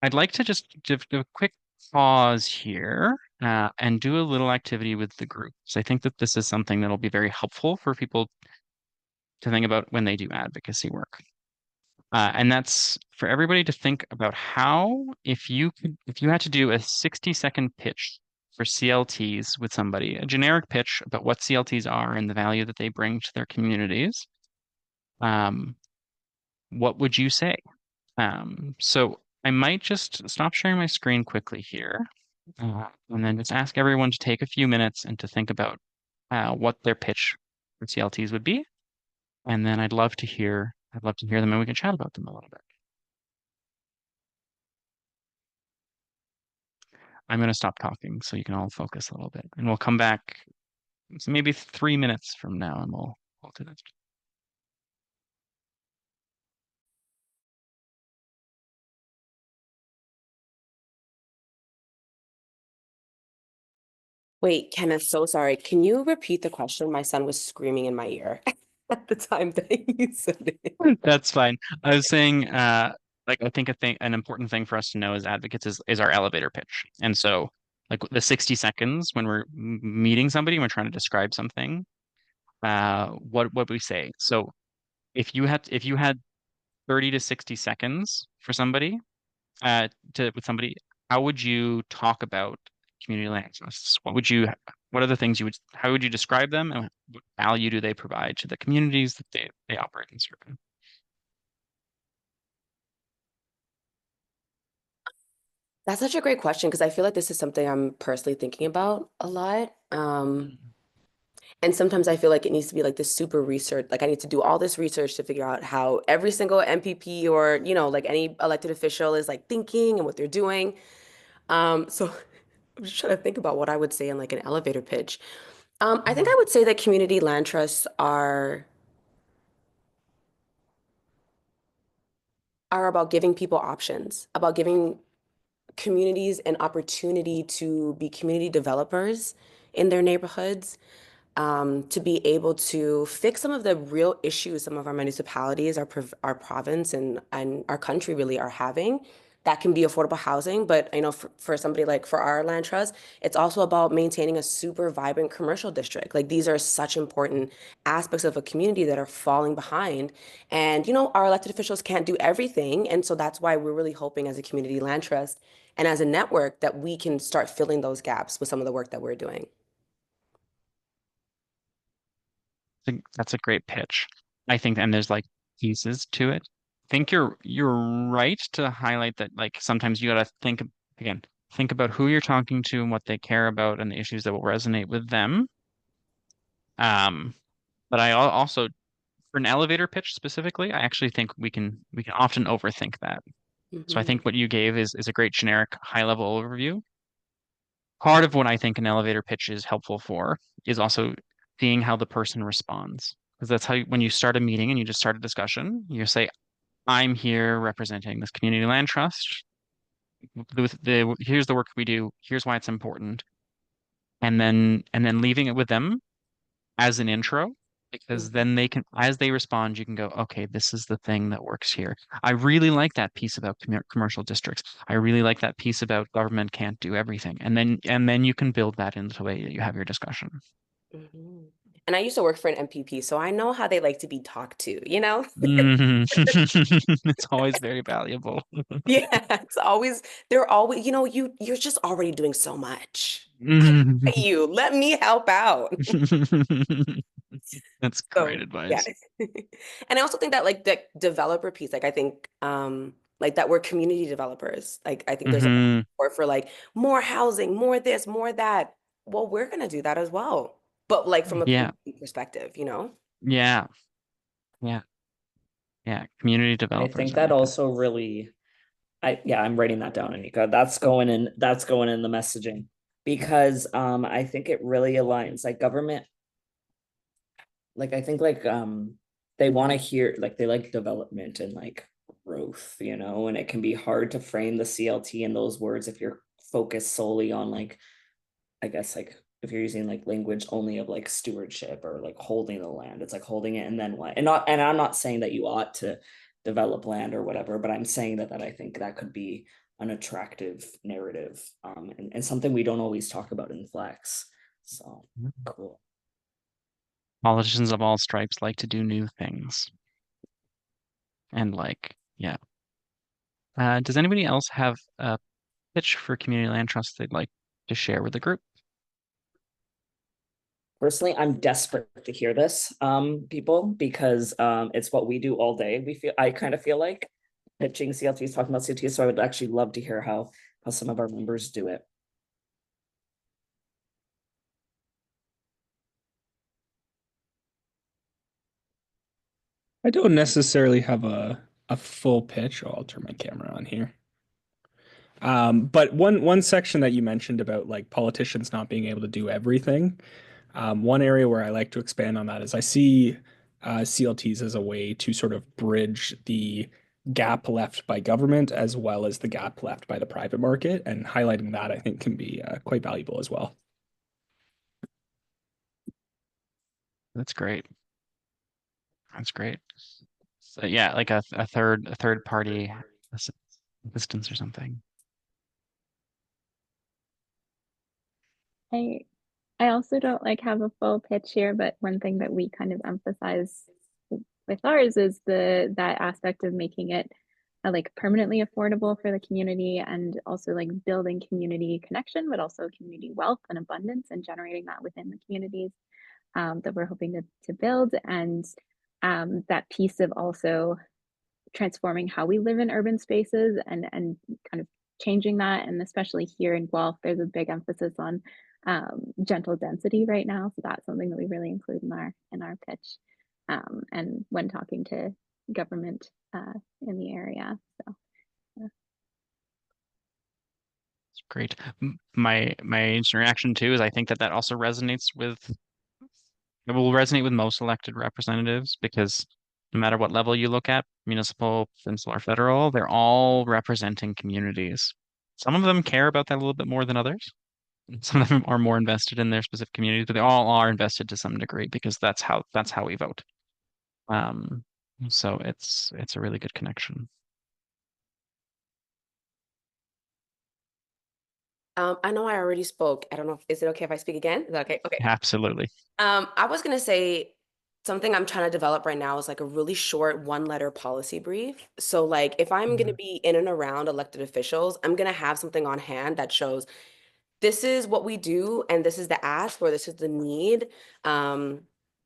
I'd like to just do a quick pause here and do a little activity with the group. So I think that this is something that'll be very helpful for people to think about when they do advocacy work. And that's for everybody to think about how, if you had to do a 60-second pitch for CLTs with somebody, a generic pitch about what CLTs are and the value that they bring to their communities, um, what would you say? So I might just stop sharing my screen quickly here, and then just ask everyone to take a few minutes and to think about what their pitch for CLTs would be. And then I'd love to hear them and we can chat about them a little bit. I'm going to stop talking so you can all focus a little bit. And we'll come back maybe 3 minutes from now and we'll do this. Wait, Kenneth, so sorry. Can you repeat the question? My son was screaming in my ear at the time that you said it. That's fine. I was saying, like, I think an important thing for us to know as advocates is our elevator pitch. And so, like, the 60 seconds when we're meeting somebody, and we're trying to describe something, what we say. So if you had 30 to 60 seconds for somebody, with somebody, how would you talk about community land trusts? What are the things how would you describe them and what value do they provide to the communities that they operate and serve in? That's such a great question because I feel like this is something I'm personally thinking about a lot. And sometimes I feel like it needs to be like this super research. Like I need to do all this research to figure out how every single MPP or, like any elected official is like thinking and what they're doing. So I'm just trying to think about what I would say in like an elevator pitch. I think I would say that community land trusts are about giving people options, about giving communities an opportunity to be community developers in their neighborhoods, to be able to fix some of the real issues some of our municipalities, our province, and our country really are having. That can be affordable housing, but I know for somebody like for our land trust, it's also about maintaining a super vibrant commercial district. Like these are such important aspects of a community that are falling behind. And, our elected officials can't do everything. And so that's why we're really hoping as a community land trust and as a network that we can start filling those gaps with some of the work that we're doing. think that's a great pitch. I think, and there's like pieces to it. I think you're right to highlight that like sometimes you gotta think again, think about who you're talking to and what they care about and the issues that will resonate with them. Um, but also for an elevator pitch specifically, I actually think we can often overthink that. So I Mhm. think what you gave is a great generic high level overview. Part of what I think an elevator pitch is helpful for is also seeing how the person responds. Because that's how when you start a meeting and you just start a discussion, you say, I'm here representing this community land trust. Here's the work we do, here's why it's important. And then leaving it with them as an intro, because Mhm. then they can, as they respond, you can go, okay, this is the thing that works here. I really like that piece about commercial districts. I really like that piece about government can't do everything. And then you can build that into the way that you have your discussion. Mhm. And I used to work for an MPP, so I know how they like to be talked to, you know? Mhm. It's always very valuable. Yeah, it's always, they're always, you're just already doing so much. Mhm. You let me help out. That's great So yeah. advice. And I also think that like the developer piece, like I think like that we're community developers. Like I think there's a lot of Hmm. support for like more housing, more this, more that. Well, we're gonna do that as well. But like from a Yeah, community perspective, you know? yeah, yeah, yeah. Community I developers, think I that like it. also really, yeah, I'm writing that down, Anika. That's going in the messaging because I think it really aligns like government, like I think like they want to hear like they like development and like growth, and it can be hard to frame the CLT in those words if you're focused solely on like, I guess like if you're using like language only of like stewardship or like holding the land, it's like holding it and then what? And I'm not saying that you ought to develop land or whatever, but I'm saying that I think that could be an attractive narrative, and something we don't always talk about in Flex. So cool. Politicians of all stripes like to do new things. And like, yeah. Does anybody else have a pitch for community land trust they'd like to share with the group? Personally, I'm desperate to hear this, people, because it's what we do all day. I kind of feel like pitching CLTs, talking about CLTs, so I would actually love to hear how some of our members do it. I don't necessarily have a full pitch. Oh, I'll turn my camera on here. But one section that you mentioned about like politicians not being able to do everything, one area where I like to expand on that is I see CLTs as a way to sort of bridge the gap left by government as well as the gap left by the private market, and highlighting that I think can be quite valuable as well. That's great. That's great. So yeah, like a third party assistance or something. I I also don't like have a full pitch here, but one thing that we kind of emphasize with ours is that aspect of making it like permanently affordable for the community and also like building community connection, but also community wealth and abundance and generating that within the communities that we're hoping to build. And that piece of also transforming how we live in urban spaces and kind of changing that. And especially here in Guelph, there's a big emphasis on gentle density right now. So that's something that we really include in our pitch and when talking to government in the area. So yeah. It's great. My instant reaction too is I think that also resonates with it will resonate with most elected representatives because no matter what level you look at, municipal, provincial, or federal, they're all representing communities. Some of them care about that a little bit more than others. Some of them are more invested in their specific communities, but they all are invested to some degree because that's how we vote. Um, so it's a really good connection. I know I already spoke. I don't know is it okay if I speak again? Is that okay? Okay. Absolutely. I was gonna say something I'm trying to develop right now is like a really short one-letter policy brief. So like if I'm gonna be in and around elected officials, I'm gonna have something on hand that shows this is what we do and this is the ask or this is the need.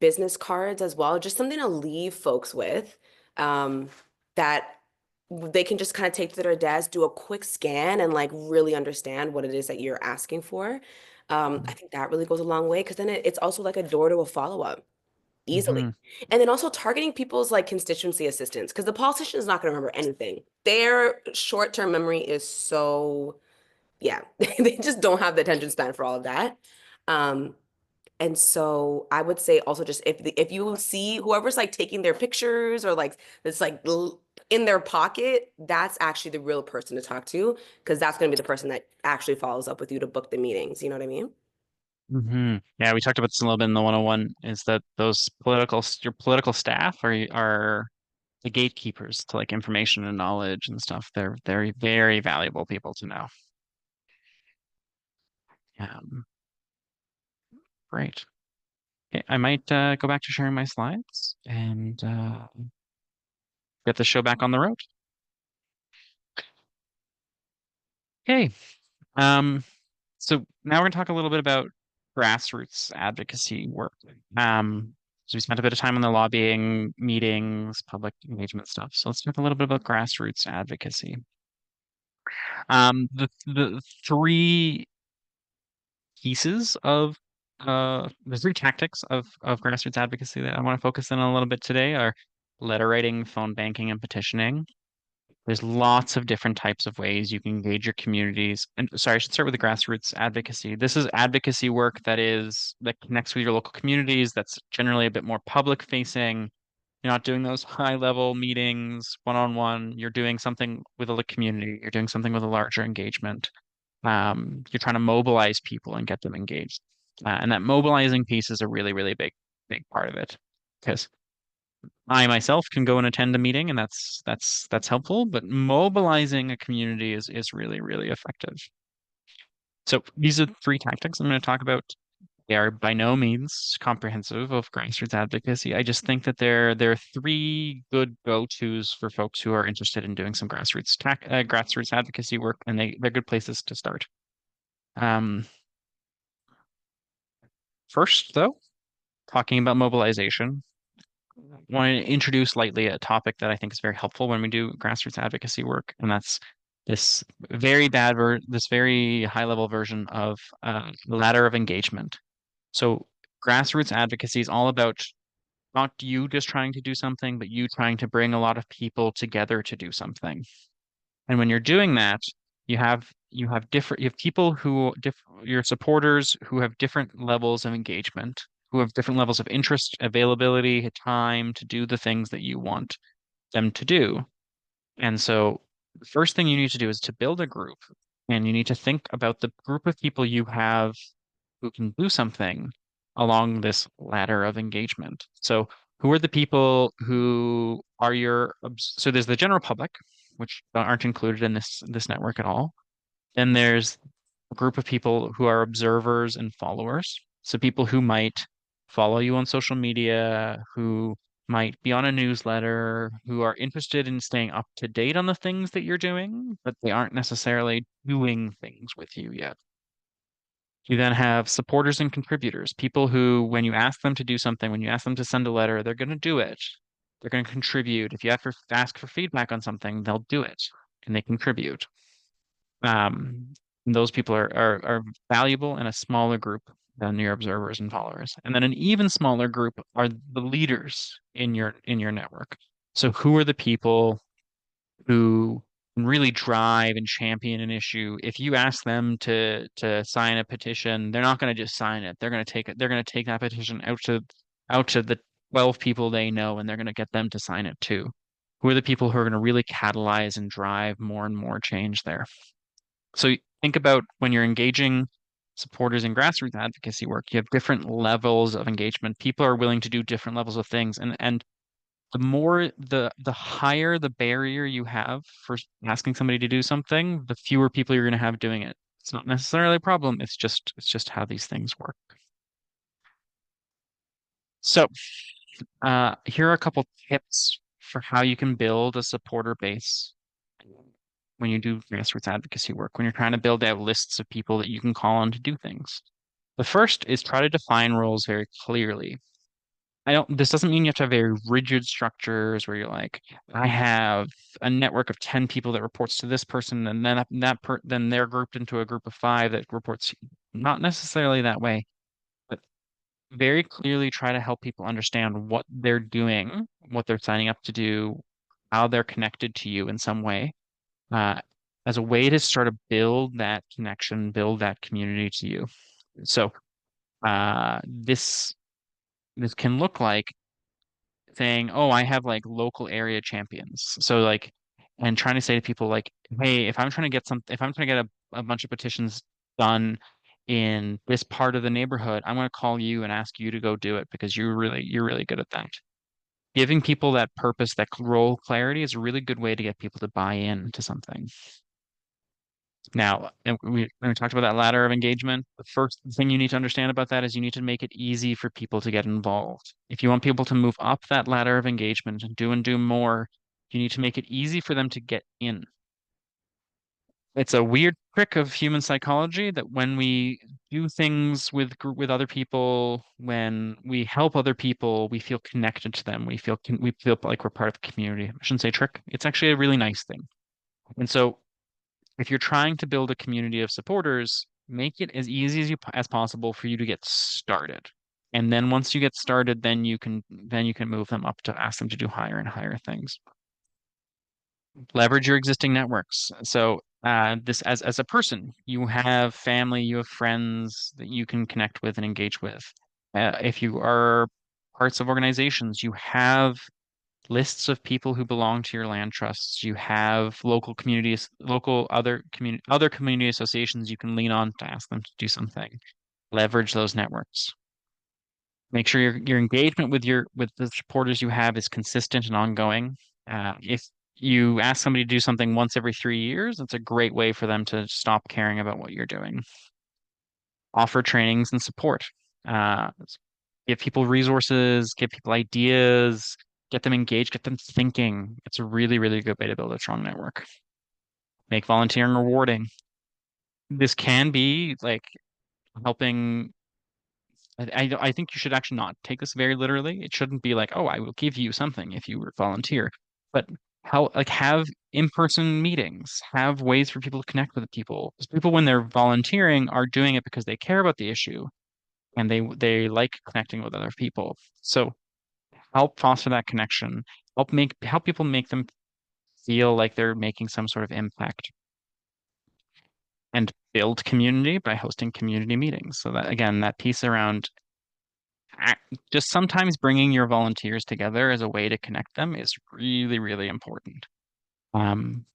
business cards as well, just something to leave folks with, that they can just kind of take to their desk, do a quick scan, and like really understand what it is that you're asking for. I think that really goes a long way, because then it's also like a door to a follow-up easily. Mm-hmm. And then also targeting people's like constituency assistants, because the politician is not going to remember anything. Their short-term memory is so, yeah, they just don't have the attention span for all of that. And so I would say also, just if you see whoever's like taking their pictures, or like it's like in their pocket, that's actually the real person to talk to, because that's going to be the person that actually follows up with you to book the meetings. You know what I mean? Mm-hmm. Yeah, we talked about this a little bit in the 101, is that your political staff are the gatekeepers to like information and knowledge and stuff. They're very, very valuable people to know. Great. Okay, I might go back to sharing my slides and get the show back on the road. Okay. Um, so now we're going to talk a little bit about grassroots advocacy work. So we spent a bit of time on the lobbying, meetings, public engagement stuff. So let's talk a little bit about grassroots advocacy. The three pieces of the three tactics of grassroots advocacy that I want to focus in on a little bit today are letter writing, phone banking, and petitioning. There's lots of different types of ways you can engage your communities. And sorry, I should start with the grassroots advocacy. This is advocacy work that connects with your local communities, that's generally a bit more public facing. You're not doing those high level meetings one-on-one. You're doing something with a community. You're doing something with a larger engagement. You're trying to mobilize people and get them engaged. And that mobilizing piece is a really, really big part of it. Because I myself can go and attend a meeting, and that's helpful, but mobilizing a community is really, really effective. So these are three tactics I'm going to talk about. They are by no means comprehensive of grassroots advocacy. I just think that there are three good go-tos for folks who are interested in doing some grassroots advocacy work, and they're good places to start. First, though, talking about mobilization, I want to introduce lightly a topic that I think is very helpful when we do grassroots advocacy work, and that's this this very high-level version of ladder of engagement. So grassroots advocacy is all about not you just trying to do something, but you trying to bring a lot of people together to do something. And when you're doing that, you have people your supporters who have different levels of engagement, who have different levels of interest, availability, time to do the things that you want them to do. And so the first thing you need to do is to build a group, and you need to think about the group of people you have who can do something along this ladder of engagement. So who are the people who are so there's the general public, which aren't included in this network at all. Then there's a group of people who are observers and followers. So people who might follow you on social media, who might be on a newsletter, who are interested in staying up to date on the things that you're doing, but they aren't necessarily doing things with you yet. You then have supporters and contributors, people who, when you ask them to do something, when you ask them to send a letter, they're going to do it. They're going to contribute. If you have to ask for feedback on something, they'll do it and they contribute. Those people are valuable in a smaller group than your observers and followers. And then an even smaller group are the leaders in your network. So who are the people who can really drive and champion an issue? If you ask them to sign a petition, they're not going to just sign it. They're going to take it. They're going to take that petition out to the 12 people they know, and they're going to get them to sign it too. Who are the people who are going to really catalyze and drive more and more change there? So think about when you're engaging supporters in grassroots advocacy work, you have different levels of engagement. People are willing to do different levels of things, and the higher the barrier you have for asking somebody to do something, the fewer people you're going to have doing it. It's not necessarily a problem. It's just how these things work. So here are a couple tips for how you can build a supporter base when you do grassroots advocacy work, when you're trying to build out lists of people that you can call on to do things. The first is try to define roles very clearly. this doesn't mean you have to have very rigid structures where you're like, I have a network of 10 people that reports to this person, and then then they're grouped into a group of 5 that reports, not necessarily that way, but very clearly try to help people understand what they're doing, what they're signing up to do, how they're connected to you in some way, uh, as a way to sort of build that connection, build that community to you. So this can look like saying, "Oh, I have like local area champions." So like, and trying to say to people like, "Hey, if I'm trying to get a bunch of petitions done in this part of the neighborhood, I'm going to call you and ask you to go do it because you're really good at that." Giving people that purpose, that role clarity is a really good way to get people to buy in to something. Now, and when we talked about that ladder of engagement, the first thing you need to understand about that is you need to make it easy for people to get involved. If you want people to move up that ladder of engagement and do more, you need to make it easy for them to get in. It's a weird trick of human psychology that when we do things with other people, when we help other people, we feel connected to them. We feel like we're part of the community. I shouldn't say trick. It's actually a really nice thing. And so if you're trying to build a community of supporters, make it as easy as possible for you to get started. And then once you get started, then you can move them up to ask them to do higher and higher things. Leverage your existing networks. So this as a person, you have family, you have friends that you can connect with and engage with. If you are parts of organizations, you have lists of people who belong to your land trusts. You have local communities, other community associations you can lean on to ask them to do something. Leverage those networks. Make sure your engagement with the supporters you have is consistent and ongoing. If you ask somebody to do something once every 3 years, it's a great way for them to stop caring about what you're doing. Offer trainings and support. Uh, give people resources, give people ideas, get them engaged, get them thinking. It's a really, really good way to build a strong network. Make volunteering rewarding. This can be like helping. I think you should actually not take this very literally. It shouldn't be like, oh, I will give you something if you volunteer. But how like have in-person meetings, have ways for people to connect with people. Because people when they're volunteering are doing it because they care about the issue and they like connecting with other people. So help foster that connection, help people make them feel like they're making some sort of impact and build community by hosting community meetings. So that again, that piece around just sometimes bringing your volunteers together as a way to connect them is really, really important. Um,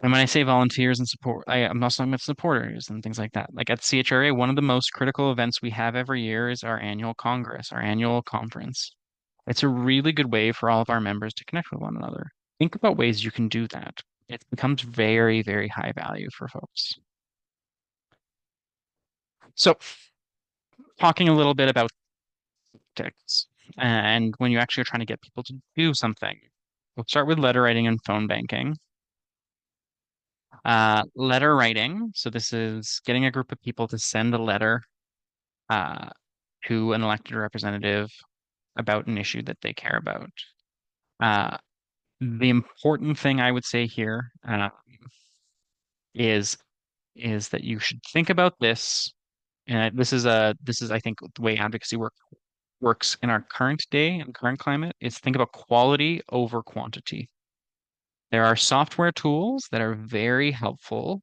and when I say volunteers and support, I'm also talking about supporters and things like that. Like at CHRA, one of the most critical events we have every year is our annual Congress, our annual conference. It's a really good way for all of our members to connect with one another. Think about ways you can do that. It becomes very, very high value for folks. So, talking a little bit about tactics and when you actually are trying to get people to do something. We'll start with letter writing and phone banking. Letter writing. So this is getting a group of people to send a letter uh, to an elected representative about an issue that they care about. Uh, the important thing I would say here is that you should think about this. And this is I think the way advocacy works in our current day and current climate is think about quality over quantity. There are software tools that are very helpful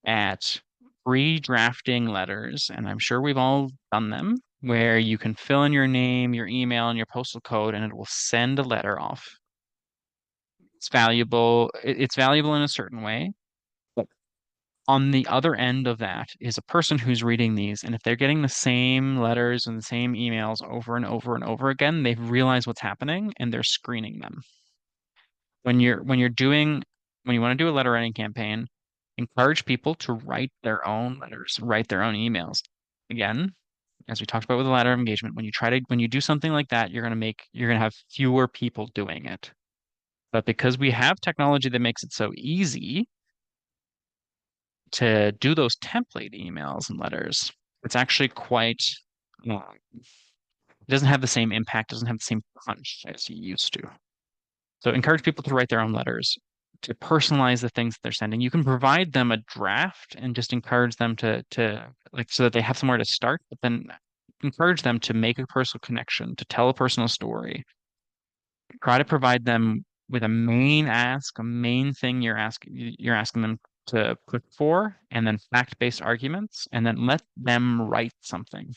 at pre-drafting letters, and I'm sure we've all done them, where you can fill in your name, your email, and your postal code, and it will send a letter off. It's valuable. It's valuable in a certain way. But on the other end of that is a person who's reading these, and if they're getting the same letters and the same emails over and over and over again, they've realized what's happening and they're screening them. When you want to do a letter writing campaign, encourage people to write their own letters, write their own emails. Again, as we talked about with the ladder of engagement, when you do something like that, you're gonna have fewer people doing it. But because we have technology that makes it so easy to do those template emails and letters, it's actually quite uh, It doesn't have the same impact, doesn't have the same punch as you used to. So encourage people to write their own letters, to personalize the things that they're sending. You can provide them a draft and just encourage them to like so that they have somewhere to start, but then encourage them to make a personal connection, to tell a personal story. Try to provide them with a main ask, a main thing you're asking them to put for, and then fact-based arguments, and then let them write something.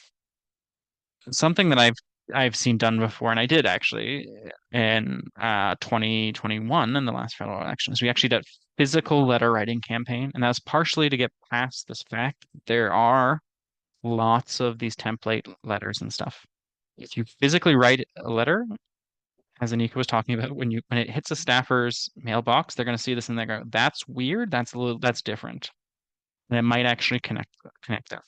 Something that I've seen done before, and I did actually in 2021 in the last federal elections. We actually did a physical letter writing campaign, and that was partially to get past this fact that there are lots of these template letters and stuff. If you physically write a letter, as Anika was talking about, when it hits a staffer's mailbox, they're going to see this and they go, "That's weird. That's different," and it might actually connect them.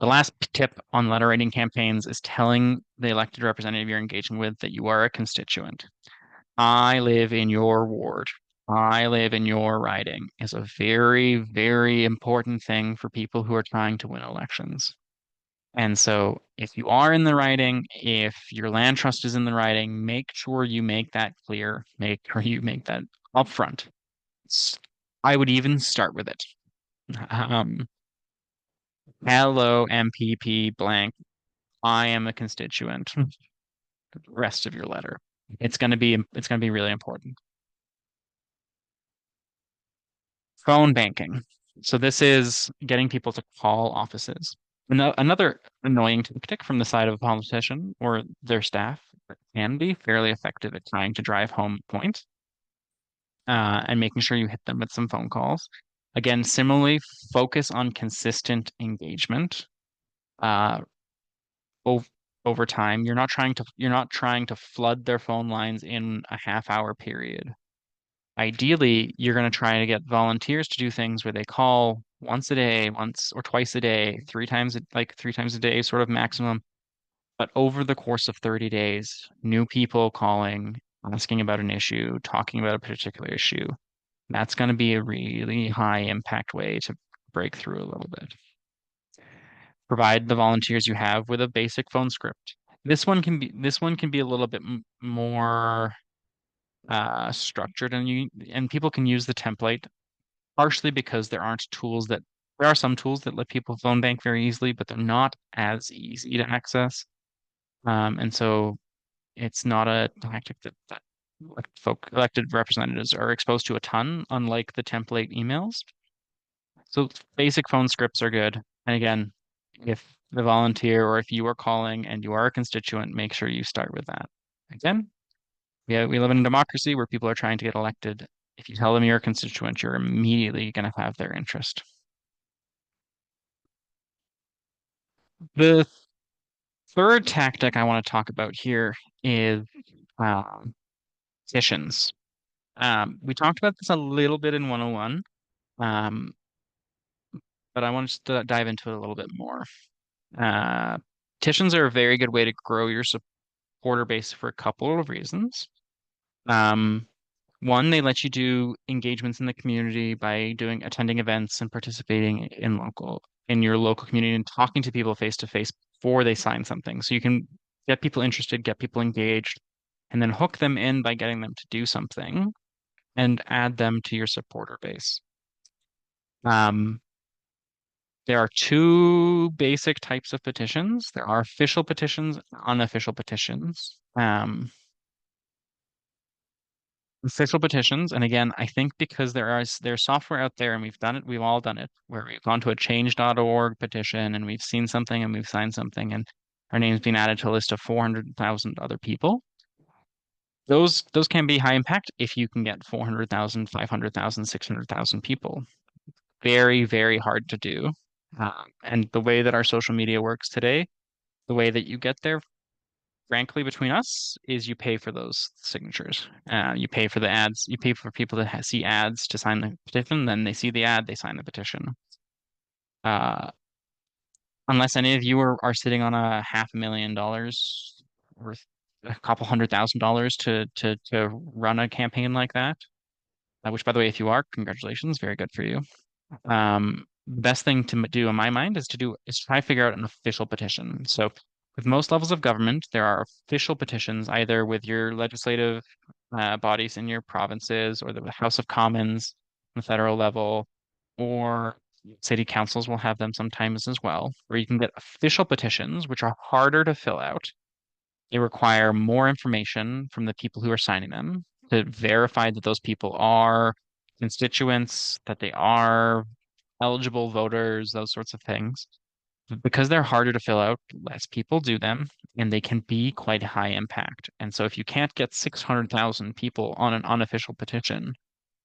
The last tip on letter writing campaigns is telling the elected representative you're engaging with that you are a constituent. I live in your ward. I live in your riding is a very, very important thing for people who are trying to win elections. And so if you are in the riding, if your land trust is in the riding, make sure you make that clear. Make sure you make that upfront. I would even start with it. Hello, MPP blank. I am a constituent. The rest of your letter. It's gonna be really important. Phone banking. So this is getting people to call offices. Another annoying tactic from the side of a politician or their staff that can be fairly effective at trying to drive home point and making sure you hit them with some phone calls. Again, similarly, focus on consistent engagement. Over time. You're not trying to flood their phone lines in a half-hour period. Ideally, you're going to try to get volunteers to do things where they call once a day, once or twice a day, like 3 times a day, sort of maximum. But over the course of 30 days, new people calling, asking about an issue, talking about a particular issue, that's going to be a really high impact way to break through a little bit. Provide the volunteers you have with a basic phone script. This one can be a little bit more structured, and people can use the template partially because there are some tools that let people phone bank very easily, but they're not as easy to access. And so it's not a tactic that elected representatives are exposed to a ton, unlike the template emails. So basic phone scripts are good. And again, if the volunteer or if you are calling and you are a constituent, make sure you start with that. Again, we live in a democracy where people are trying to get elected. If you tell them you're a constituent, you're immediately going to have their interest. The third tactic I want to talk about here is petitions. We talked about this a little bit in 101, but I want to dive into it a little bit more. Petitions are a very good way to grow your supporter base for a couple of reasons. One, they let you do engagements in the community by attending events and participating in your local community and talking to people face to face before they sign something. So you can get people interested, get people engaged, and then hook them in by getting them to do something and add them to your supporter base. There are two basic types of petitions. There are official petitions and unofficial petitions. Official petitions, and again, I think because there's software out there, and we've all done it, where we've gone to a change.org petition and we've seen something and we've signed something and our name's been added to a list of 400,000 other people. Those can be high impact if you can get 400,000, 500,000, 600,000 people. Very, very hard to do. And the way that our social media works today, the way that you get there, frankly, between us, is you pay for those signatures. You pay for the ads. You pay for people to see ads to sign the petition. Then they see the ad, they sign the petition. Unless any of you are sitting on a $500,000 or a couple $100,000 to run a campaign like that, which, by the way, if you are, congratulations, very good for you. Best thing to do in my mind is try to figure out an official petition. So With most levels of government, there are official petitions, either with your legislative bodies in your provinces or the House of Commons on the federal level, or city councils will have them sometimes as well, where you can get official petitions, which are harder to fill out. They require more information from the people who are signing them to verify that those people are constituents, that they are eligible voters, those sorts of things. Because they're harder to fill out, less people do them, and they can be quite high impact. And so if you can't get 600,000 people on an unofficial petition,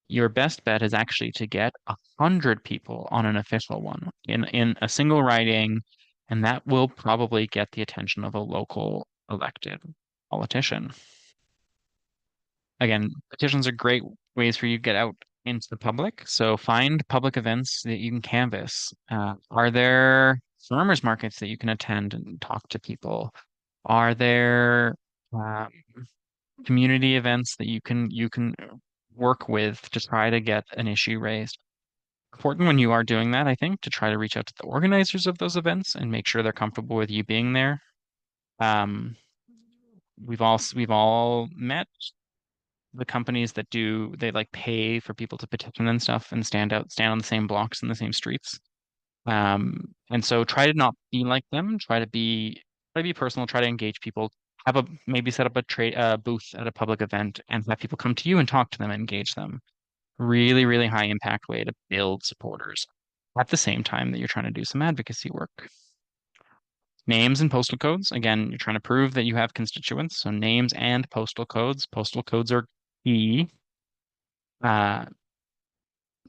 your best bet is actually to get 100 people on an official one in a single writing, and that will probably get the attention of a local elected politician. Again, petitions are great ways for you to get out into the public. So find public events that you can canvass. Are there farmers markets that you can attend and talk to people? Are there um, community events that you can work with to try to get an issue raised? Important when you are doing that, I think, to try to reach out to the organizers of those events and make sure they're comfortable with you being there. Um, we've all met the companies that they like pay for people to petition and stuff and stand on the same blocks in the same streets. And so try to not be like them. Try to be personal. Try to engage people. Maybe set up a trade booth at a public event and have people come to you and talk to them and engage them. Really, really high impact way to build supporters at the same time that you're trying to do some advocacy work. Names and postal codes. Again, you're trying to prove that you have constituents. So names and postal codes. Postal codes are key. Uh,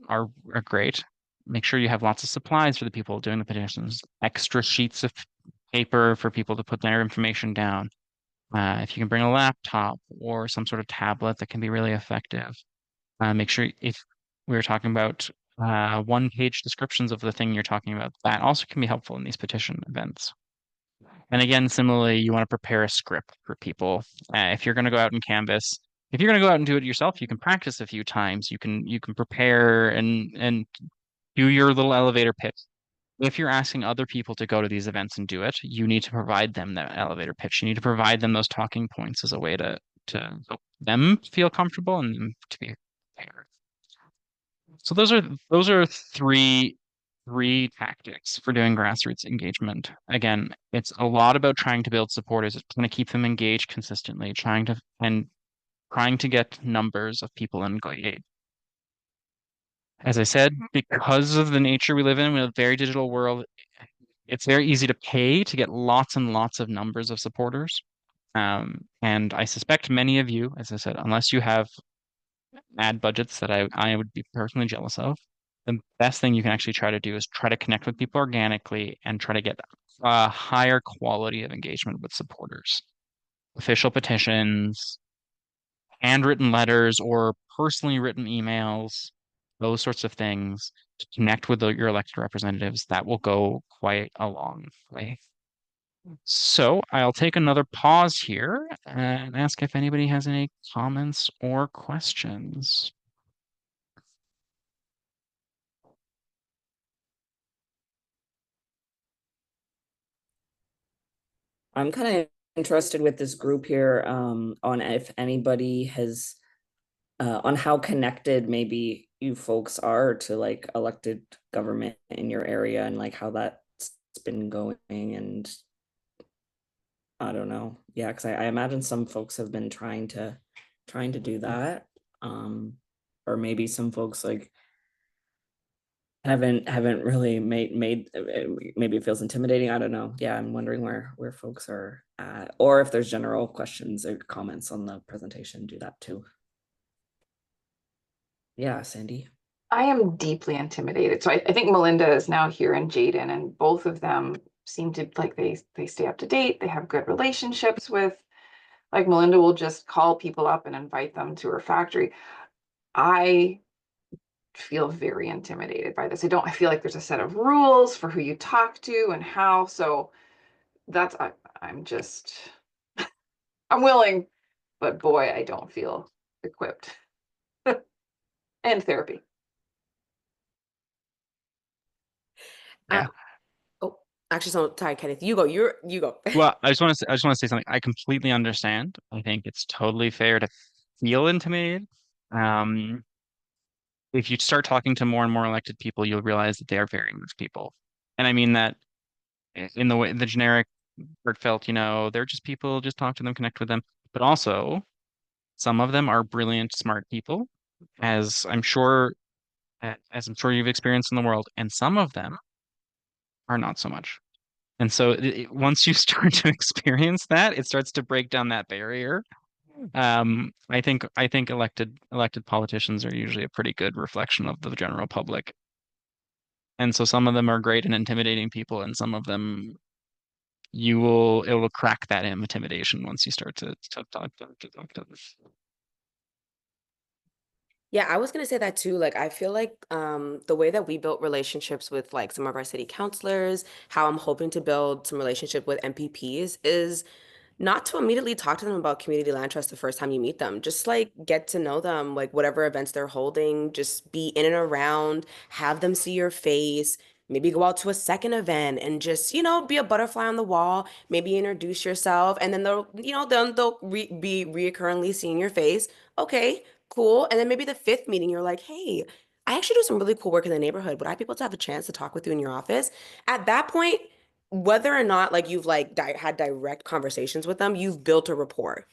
are great. Make sure you have lots of supplies for the people doing the petitions. Extra sheets of paper for people to put their information down. If you can bring a laptop or some sort of tablet, that can be really effective. Make sure if we were talking about one-page descriptions of the thing you're talking about, that also can be helpful in these petition events. And again, similarly, you want to prepare a script for people. If you're going to go out and canvas, if you're going to go out and do it yourself, you can practice a few times. You can prepare and do your little elevator pitch. If you're asking other people to go to these events and do it, you need to provide them that elevator pitch. You need to provide them those talking points as a way to help them feel comfortable and them to be prepared. So those are three tactics for doing grassroots engagement. Again, it's a lot about trying to build supporters, it's trying to keep them engaged consistently, trying to get numbers of people engaged. As I said, because of the nature we live in a very digital world, it's very easy to pay to get lots and lots of numbers of supporters. And I suspect many of you, as I said, unless you have ad budgets that I would be personally jealous of, the best thing you can actually try to do is try to connect with people organically and try to get a higher quality of engagement with supporters. Official petitions, handwritten letters, or personally written emails, those sorts of things to connect with your elected representatives, that will go quite a long way. So I'll take another pause here and ask if anybody has any comments or questions. I'm kind of interested with this group here on if anybody has on how connected maybe you folks are to like elected government in your area and like how that's been going. And I don't know. Yeah, because I imagine some folks have been trying to do that. Or maybe some folks like haven't really made maybe it feels intimidating. I don't know. Yeah, I'm wondering where folks are at, or if there's general questions or comments on the presentation, do that too. Yeah, Sandy. I am deeply intimidated. So I think Melinda is now here and Jaden, and both of them seem to like they stay up to date. They have good relationships with, like Melinda will just call people up and invite them to her factory. I feel very intimidated by this. I feel like there's a set of rules for who you talk to and how. So that's I'm just I'm willing, but boy, I don't feel equipped. And therapy. Yeah. Oh, Actually, so sorry, Kenneth, you go. Well, I just want to say something. I completely understand. I think it's totally fair to feel intimidated. Um, if you start talking to more and more elected people, you'll realize that they are very much people. And I mean that in the way the generic heartfelt, they're just people, just talk to them, connect with them. But also, some of them are brilliant, smart people, as I'm sure as I'm sure you've experienced in the world, and some of them are not so much. And so once you start to experience that, it starts to break down that barrier. I think elected politicians are usually a pretty good reflection of the general public. And so some of them are great and intimidating people, and some of them it will crack that intimidation once you start to talk to them. Yeah, I was gonna say that too. Like, I feel like the way that we built relationships with like some of our city councilors, how I'm hoping to build some relationship with MPPs is not to immediately talk to them about community land trust the first time you meet them. Just like get to know them, like whatever events they're holding, just be in and around, have them see your face, maybe go out to a second event and just, be a butterfly on the wall, maybe introduce yourself, and then they'll be reoccurringly seeing your face. Okay, cool. And then maybe the fifth meeting, you're like, hey, I actually do some really cool work in the neighborhood. Would I be able to have a chance to talk with you in your office? At that point, whether or not like you've like had direct conversations with them, you've built a rapport.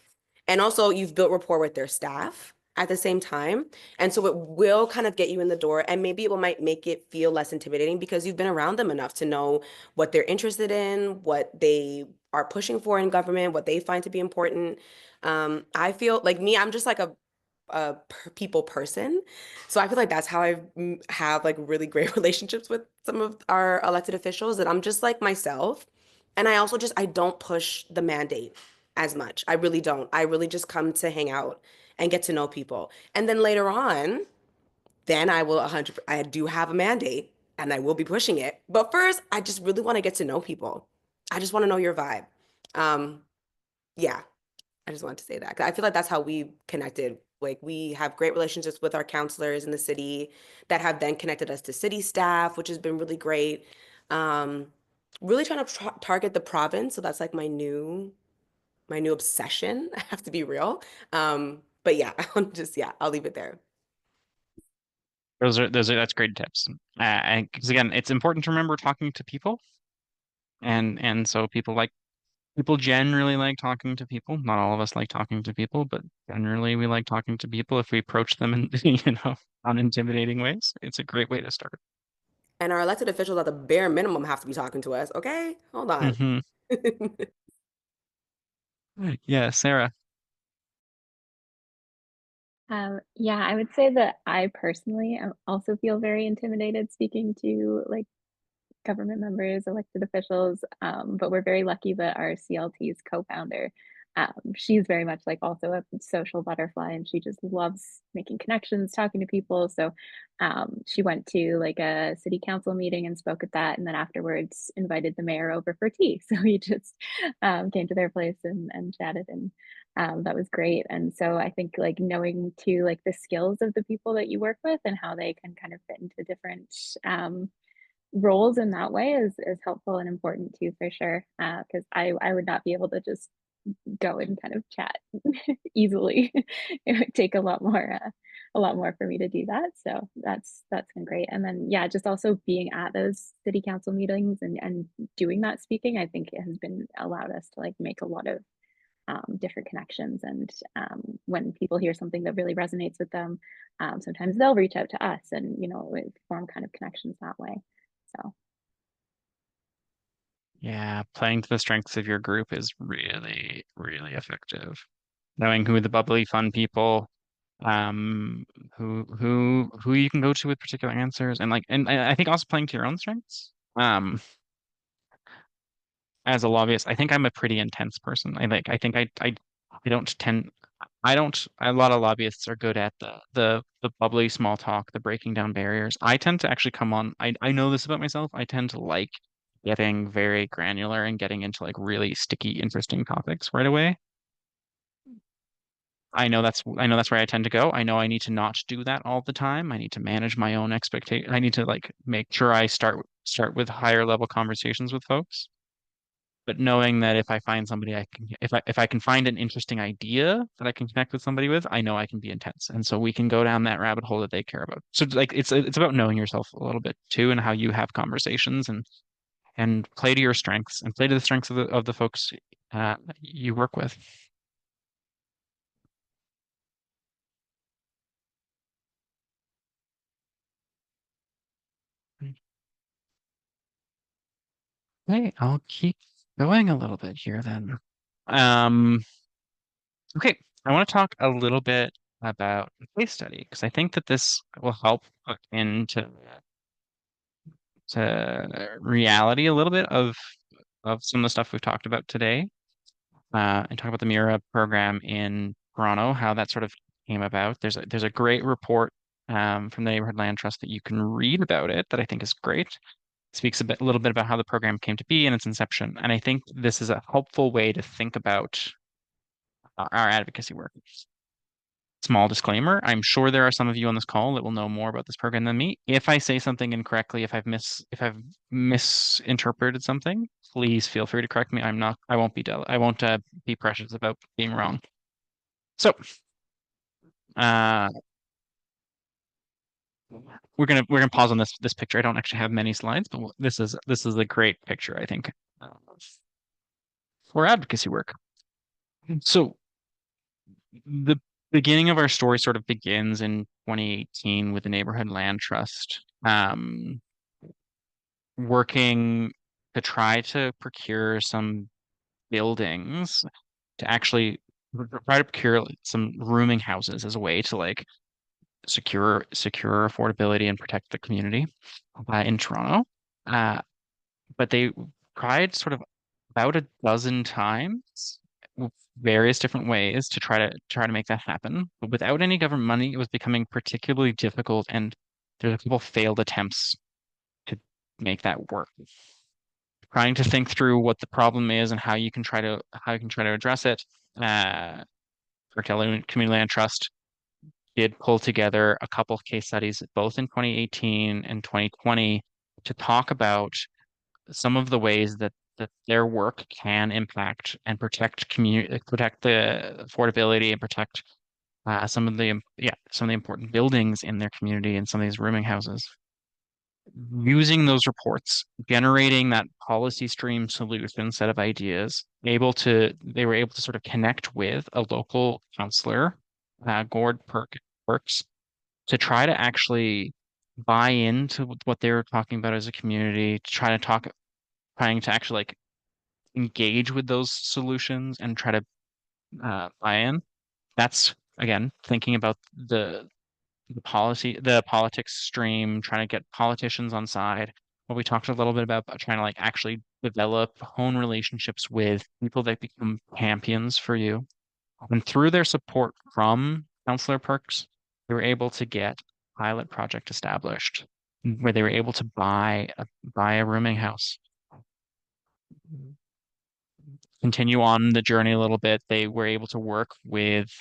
And also you've built rapport with their staff at the same time. And so it will kind of get you in the door and maybe might make it feel less intimidating because you've been around them enough to know what they're interested in, what they are pushing for in government, what they find to be important. I feel like me, I'm just like a people person. So I feel like that's how I have like really great relationships with some of our elected officials, that I'm just like myself. And I also just I don't push the mandate as much. I really don't. I really just come to hang out and get to know people. And then later on, then I will 100 I do have a mandate and I will be pushing it. But first, I just really want to get to know people. I just want to know your vibe. Um yeah. I just wanted to say that. 'Cause I feel like that's how we connected. Like we have great relationships with our counselors in the city that have then connected us to city staff, which has been really great. Um, really trying to target the province. So that's like my new obsession. I have to be real. But yeah, I'll leave it there. That's great tips. And because again, it's important to remember talking to people, and so people generally like talking to people. Not all of us like talking to people, but generally we like talking to people if we approach them in unintimidating ways. It's a great way to start. And our elected officials at the bare minimum have to be talking to us. Okay, hold on. Hmm. Yeah, Sarah. Yeah, I would say that I personally also feel very intimidated speaking to like government members, elected officials. But we're very lucky that our CLT's co-founder, she's very much like also a social butterfly and she just loves making connections, talking to people. So she went to like a city council meeting and spoke at that, and then afterwards invited the mayor over for tea. So we just came to their place and chatted, and that was great. And so I think like knowing too like the skills of the people that you work with and how they can kind of fit into different roles in that way is helpful and important too, for sure. Because I would not be able to just go and kind of chat easily. It would take a lot more for me to do that. So that's been great. And then yeah, just also being at those city council meetings and doing that speaking, I think it has been allowed us to like make a lot of different connections. And when people hear something that really resonates with them, sometimes they'll reach out to us and form kind of connections that way. So Yeah, playing to the strengths of your group is really, really effective. Knowing who the bubbly, fun people, um, who you can go to with particular answers, and I think also playing to your own strengths. As a lobbyist, I think I'm a pretty intense person. I think I don't tend I don't a lot of lobbyists are good at the bubbly small talk, the breaking down barriers. I tend to actually come on I know this about myself. I tend to like getting very granular and getting into like really sticky, interesting topics right away. I know that's where I tend to go. I know I need to not do that all the time. I need to manage my own expectation. I need to like make sure I start start with higher level conversations with folks, but knowing that if I find somebody if I can find an interesting idea that I can connect with somebody with, I know I can be intense. And so we can go down that rabbit hole that they care about. So like it's about knowing yourself a little bit too, and how you have conversations, and play to your strengths and play to the strengths of the folks you work with. Okay, I'll keep going a little bit here then. Um, okay, I want to talk a little bit about the case study because I think that this will help put into reality a little bit of some of the stuff we've talked about today. And talk about the Mira program in Toronto, how that sort of came about. There's a great report from the Neighborhood Land Trust that you can read about it that I think is great. Speaks a little bit about how the program came to be and its inception. And I think this is a helpful way to think about our advocacy work. Small disclaimer, I'm sure there are some of you on this call that will know more about this program than me. If I say something incorrectly, if I've misinterpreted something, please feel free to correct me. I won't be precious about being wrong. So, uh, we're gonna pause on this picture. I don't actually have many slides, but this is a great picture, I think, for advocacy work. So the beginning of our story sort of begins in 2018 with the Neighborhood Land Trust, working to try to procure some buildings to actually try to procure some rooming houses as a way to like secure affordability and protect the community in Toronto. But they tried sort of about a dozen times with various different ways to try to make that happen. But without any government money, it was becoming particularly difficult, and there's a couple failed attempts to make that work. Trying to think through what the problem is and how you can try to address it. Community Land Trust did pull together a couple of case studies, both in 2018 and 2020, to talk about some of the ways that their work can impact and protect the affordability and protect some of the important buildings in their community and some of these rooming houses. Using those reports, generating that policy stream solution set of ideas, they were able to sort of connect with a local councillor, Perks, to try to actually buy into what they were talking about as a community, trying to actually like engage with those solutions and try to buy in. That's again thinking about the politics stream, trying to get politicians on side. What we talked a little bit about trying to like actually hone relationships with people that become champions for you. And through their support from Councillor Perks, they were able to get a pilot project established where they were able to buy a rooming house. Continue on the journey a little bit. They were able to work with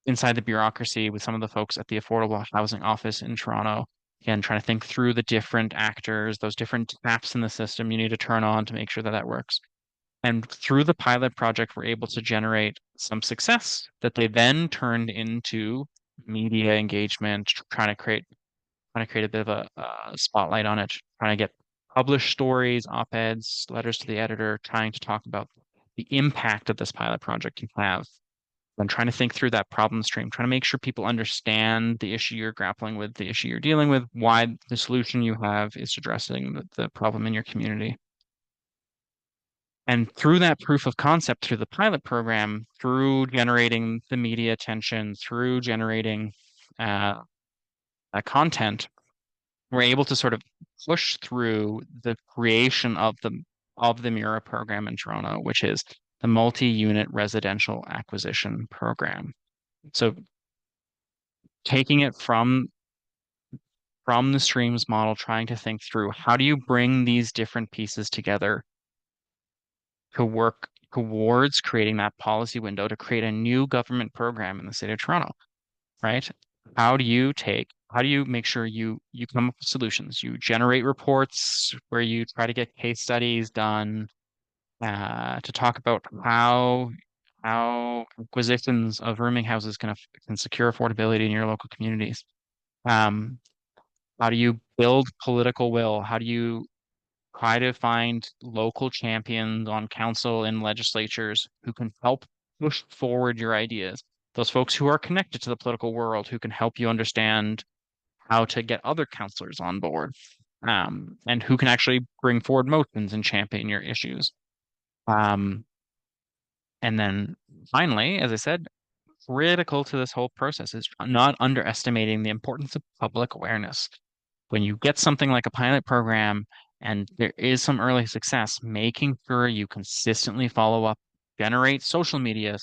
inside the bureaucracy with some of the folks at the Affordable Housing Office in Toronto. Again, trying to think through the different actors, those different taps in the system you need to turn on to make sure that that works. And through the pilot project, we're able to generate some success that they then turned into media engagement, trying to create a bit of a spotlight on it, trying to get published stories, op-eds, letters to the editor, trying to talk about the impact that this pilot project can have. And trying to think through that problem stream, trying to make sure people understand the issue you're grappling with, the issue you're dealing with, why the solution you have is addressing the problem in your community. And through that proof of concept, through the pilot program, through generating the media attention, through generating content, we're able to sort of push through the creation of the Mira program in Toronto, which is the multi-unit residential acquisition program. So taking it from the streams model, trying to think through how do you bring these different pieces together to work towards creating that policy window to create a new government program in the city of Toronto, right? how do you make sure you come up with solutions? You generate reports where you try to get case studies done to talk about how acquisitions of rooming houses can secure affordability in your local communities. Um, how do you build political will? How do you try to find local champions on council and legislatures who can help push forward your ideas? Those folks who are connected to the political world who can help you understand how to get other councillors on board, and who can actually bring forward motions and champion your issues. Um, and then finally, as I said, critical to this whole process is not underestimating the importance of public awareness. When you get something like a pilot program and there is some early success, making sure you consistently follow up, generate social media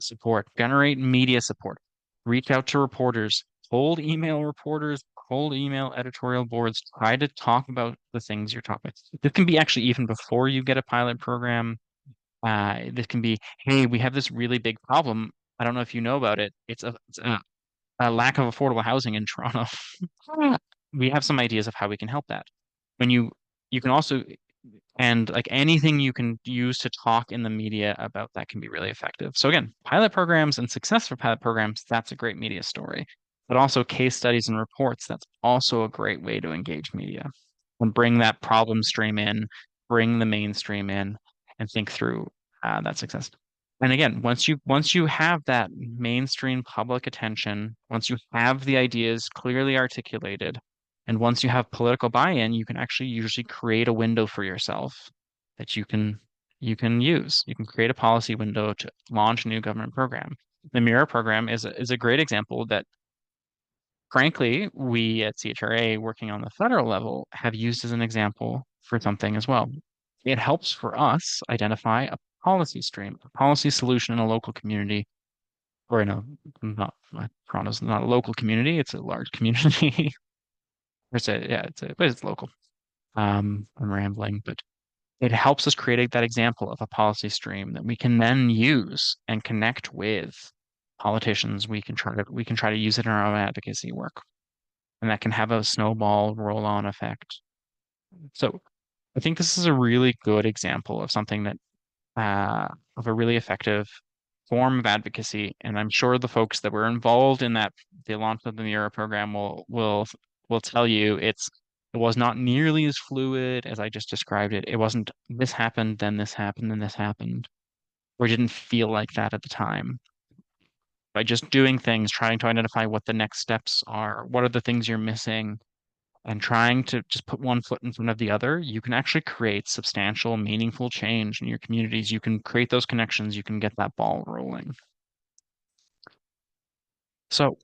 support, generate media support, reach out to reporters, cold email reporters, cold email editorial boards, try to talk about the things you're talking about. This can be actually even before you get a pilot program. This can be, hey, we have this really big problem. I don't know if you know about it. It's a lack of affordable housing in Toronto. We have some ideas of how we can help that. When you can also, and like anything you can use to talk in the media about that can be really effective. So again, pilot programs and success for pilot programs, that's a great media story. But also case studies and reports, that's also a great way to engage media and bring that problem stream in, bring the mainstream in, and think through that success. And again, once you have that mainstream public attention, once you have the ideas clearly articulated, and once you have political buy-in, you can actually usually create a window for yourself that you can use. You can create a policy window to launch a new government program. The Mirror program is a great example that, frankly, we at CHRA working on the federal level have used as an example for something as well. It helps for us identify a policy stream, a policy solution in a local community, or in a not Toronto's not a local community, it's a large community. But it's local. I'm rambling, but it helps us create that example of a policy stream that we can then use and connect with politicians. We can try to use it in our own advocacy work, and that can have a snowball roll-on effect. So I think this is a really good example of something that of a really effective form of advocacy. And I'm sure the folks that were involved in the launch of the Mira program will tell you it was not nearly as fluid as I just described it. It wasn't this happened, then this happened, then this happened, or it didn't feel like that at the time. By just doing things, trying to identify what the next steps are, what are the things you're missing, and trying to just put one foot in front of the other, you can actually create substantial, meaningful change in your communities. You can create those connections, you can get that ball rolling. So,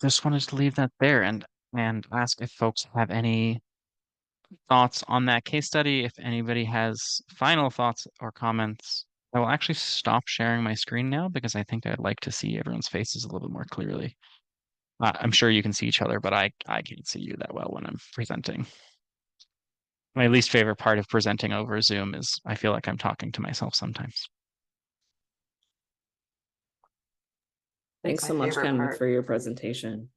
just wanted to leave that there and ask if folks have any thoughts on that case study. If anybody has final thoughts or comments, I will actually stop sharing my screen now because I think I'd like to see everyone's faces a little bit more clearly. I'm sure you can see each other, but I can't see you that well when I'm presenting. My least favorite part of presenting over Zoom is I feel like I'm talking to myself sometimes. Thanks my so much, favorite Ken, part. for your presentation.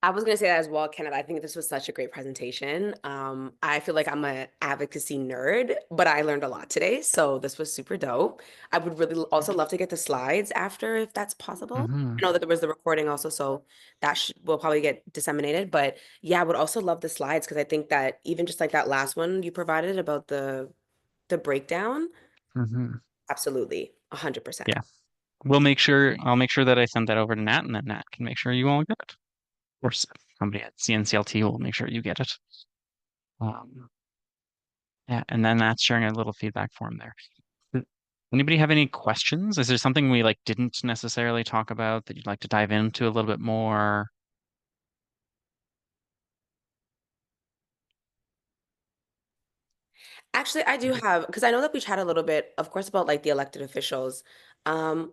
I was going to say that as well, Kenneth. I think this was such a great presentation. I feel like I'm an advocacy nerd, but I learned a lot today. So this was super dope. I would really also love to get the slides after, if that's possible. Mhm. I know that there was the recording also, so that will probably get disseminated. But yeah, I would also love the slides because I think that even just like that last one you provided about the breakdown, Mhm. absolutely, 100%. Yeah. I'll make sure that I send that over to Nat, and then Nat can make sure you all get it. Or somebody at CNCLT will make sure you get it. Yeah, and then Nat's sharing a little feedback form there. Does anybody have any questions? Is there something we like didn't necessarily talk about that you'd like to dive into a little bit more? Actually, I do have, because I know that we chat a little bit, of course, about like the elected officials. Um,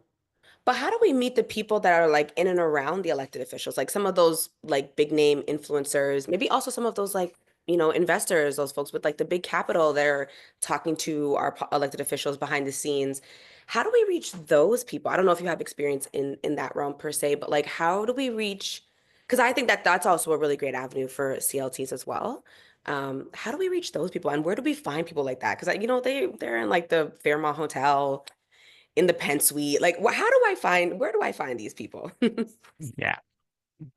but how do we meet the people that are like in and around the elected officials? Like some of those like big name influencers, maybe also some of those like investors, those folks with like the big capital, they're talking to our elected officials behind the scenes. How do we reach those people? I don't know if you have experience in that realm per se, but like how do we reach, because I think that that's also a really great avenue for CLTs as well. How do we reach those people, and where do we find people like that? Because they're in like the Fairmont Hotel in the Penn Suite. Like, where do I find these people? Yeah.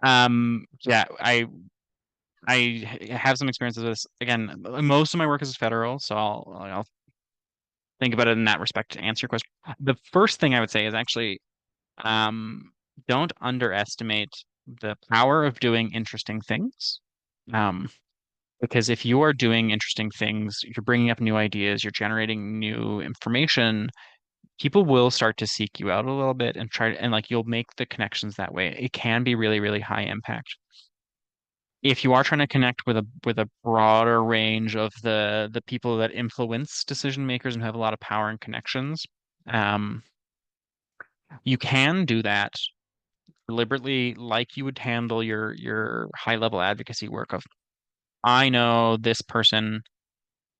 Yeah, I have some experiences with this. Again, most of my work is federal, so I'll think about it in that respect to answer your question. The first thing I would say is actually um, don't underestimate the power of doing interesting things. Um, because if you are doing interesting things, you're bringing up new ideas, you're generating new information, people will start to seek you out a little bit and and like you'll make the connections that way. It can be really, really high impact. If you are trying to connect with a broader range of the people that influence decision makers and have a lot of power and connections, um, you can do that deliberately, like you would handle your high level advocacy work of, I know this person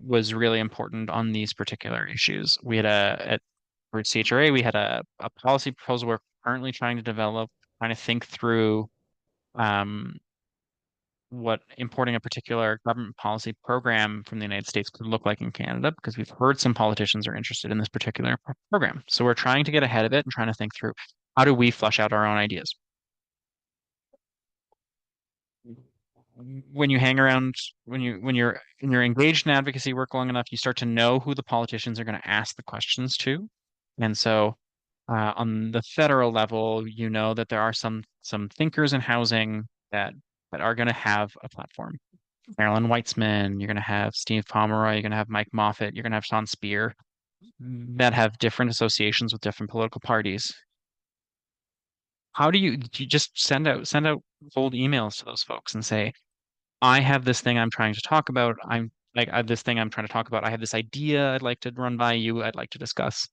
was really important on these particular issues. We had for CHRA, we had a policy proposal we're currently trying to develop, trying to think through um, what importing a particular government policy program from the United States could look like in Canada, because we've heard some politicians are interested in this particular program. So we're trying to get ahead of it and trying to think through how do we flesh out our own ideas. When you hang around, when you're engaged in advocacy work long enough, you start to know who the politicians are going to ask the questions to. And so on the federal level, you know that there are some thinkers in housing that are going to have a platform. Marilyn Weitzman, you're going to have Steve Pomeroy, you're going to have Mike Moffat, you're going to have Sean Speer that have different associations with different political parties. How do you just send out cold emails to those folks and say, I have this thing I'm trying to talk about. I'm like I have this thing I'm trying to talk about. I have this idea I'd like to run by you. I'd like to discuss.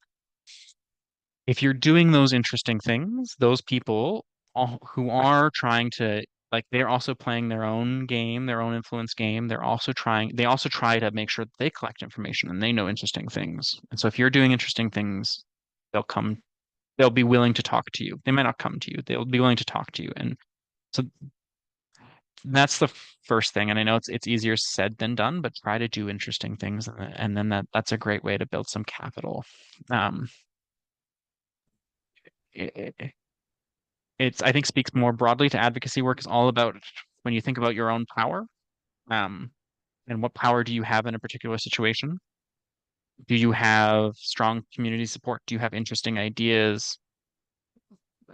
If you're doing those interesting things, those people who are trying to like they're also playing their own game, their own influence game. They also try to make sure that they collect information and they know interesting things. And so if you're doing interesting things, they'll come, they'll be willing to talk to you. They might not come to you. They'll be willing to talk to you. And so that's the first thing. And I know it's easier said than done, but try to do interesting things, and then that's a great way to build some capital. Um, it, it's I think speaks more broadly to advocacy work is all about when you think about your own power, um, and what power do you have in a particular situation? Do you have strong community support? Do you have interesting ideas?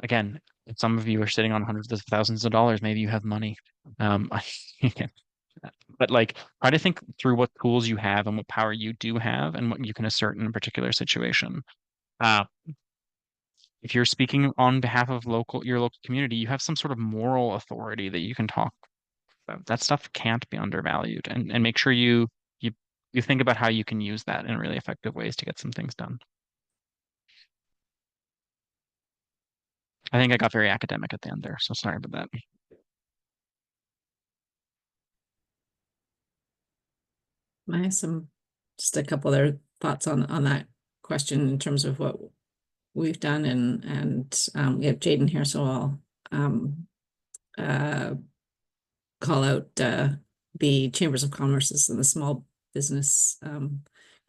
Again, if some of you are sitting on hundreds of thousands of dollars, maybe you have money. Um, but like try to think through what tools you have and what power you do have and what you can assert in a particular situation. Uh, if you're speaking on behalf of your local community, you have some sort of moral authority that you can talk about. That stuff can't be undervalued, and make sure you you think about how you can use that in really effective ways to get some things done. I think I got very academic at the end there, so sorry about that. I have just a couple other thoughts on that question in terms of what we've done, and we have Jaden here, so I'll call out the chambers of commerces and the small business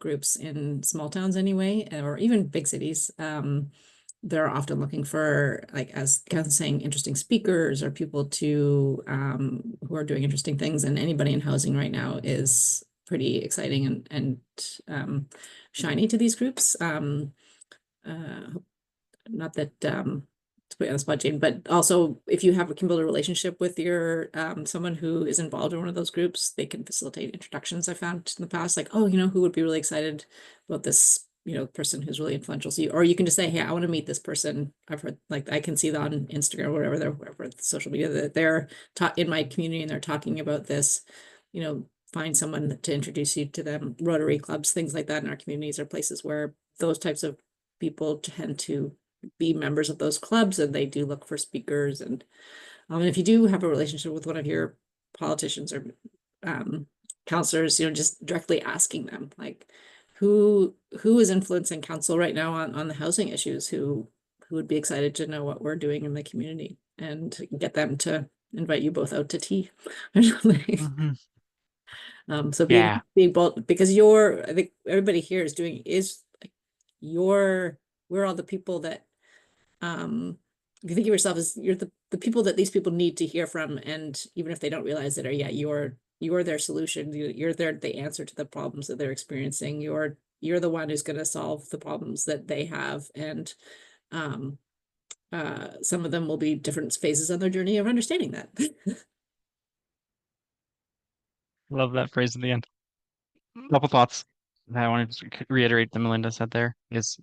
groups in small towns anyway, or even big cities. They're often looking for, like, as Kath was saying, interesting speakers or people to who are doing interesting things, and anybody in housing right now is pretty exciting and shiny to these groups. Not that to put you on the spot, Jane, but also if you can build a relationship with your someone who is involved in one of those groups, they can facilitate introductions. I found in the past, like, oh, who would be really excited about this, person who's really influential. So or you can just say, hey, I want to meet this person. I've heard, like, I can see that on Instagram or whatever social media that they're in my community and they're talking about this. Find someone to introduce you to them. Rotary clubs, things like that in our communities are places where those types of people tend to be members of those clubs, and they do look for speakers. And if you do have a relationship with one of your politicians or counselors, just directly asking them, like, who is influencing council right now on the housing issues, who would be excited to know what we're doing in the community, and get them to invite you both out to tea or something. So being bold, because I think everybody here is like we're all the people that, if you think of yourself as you're the people that these people need to hear from, and even if they don't realize it, or you're their solution, you're the answer to the problems that they're experiencing. You're the one who's going to solve the problems that they have, and some of them will be different phases on their journey of understanding that. Love that phrase at the end. Couple thoughts that I wanted to reiterate that Melinda said there is,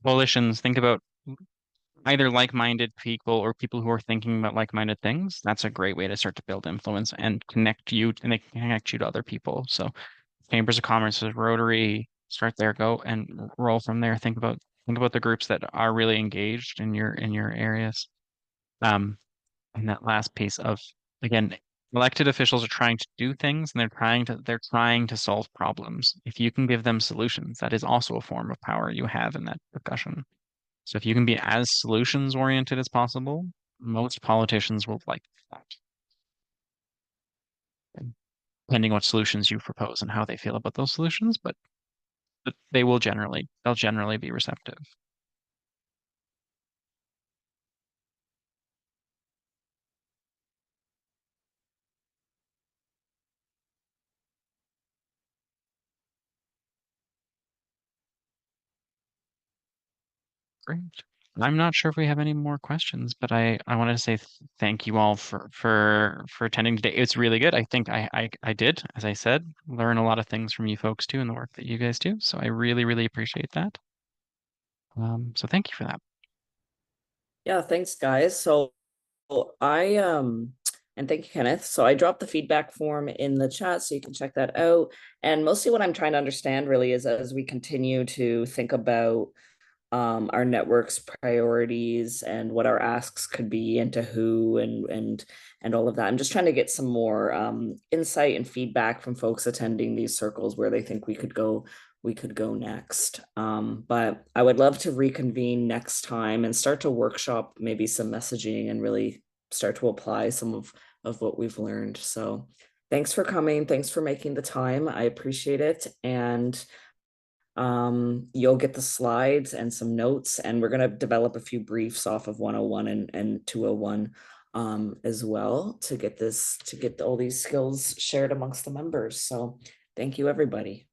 coalitions, think about either like-minded people or people who are thinking about like-minded things. That's a great way to start to build influence and connect you, and they can connect you to other people. So Chambers of Commerce, Rotary, start there, go and roll from there. Think about the groups that are really engaged in your areas. And that last piece of, again, elected officials are trying to do things, and they're trying to solve problems. If you can give them solutions, that is also a form of power you have in that discussion. So if you can be as solutions oriented as possible, most politicians will like that. And depending what solutions you propose and how they feel about those solutions, but they'll generally be receptive. Great. I'm not sure if we have any more questions, but I wanted to say thank you all for attending today. It's really good. I think I did, as I said, learn a lot of things from you folks too, and the work that you guys do. So I really, really appreciate that. So thank you for that. Yeah, thanks, guys. So I and thank you, Kenneth. So I dropped the feedback form in the chat, so you can check that out. And mostly what I'm trying to understand really is, as we continue to think about our network's priorities and what our asks could be, and to who, and all of that. I'm just trying to get some more insight and feedback from folks attending these circles where they think we could go next. But I would love to reconvene next time and start to workshop maybe some messaging and really start to apply some of what we've learned. So thanks for coming. Thanks for making the time. I appreciate it. And you'll get the slides and some notes, and we're going to develop a few briefs off of 101 and 201 as well, to get all these skills shared amongst the members. So thank you, everybody.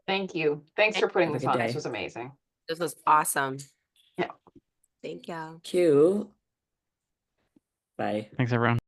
Thank you. Thanks for putting Have a this good on. day. This was amazing. This was awesome. Yeah. Thank you. Q. Bye. Thanks, everyone.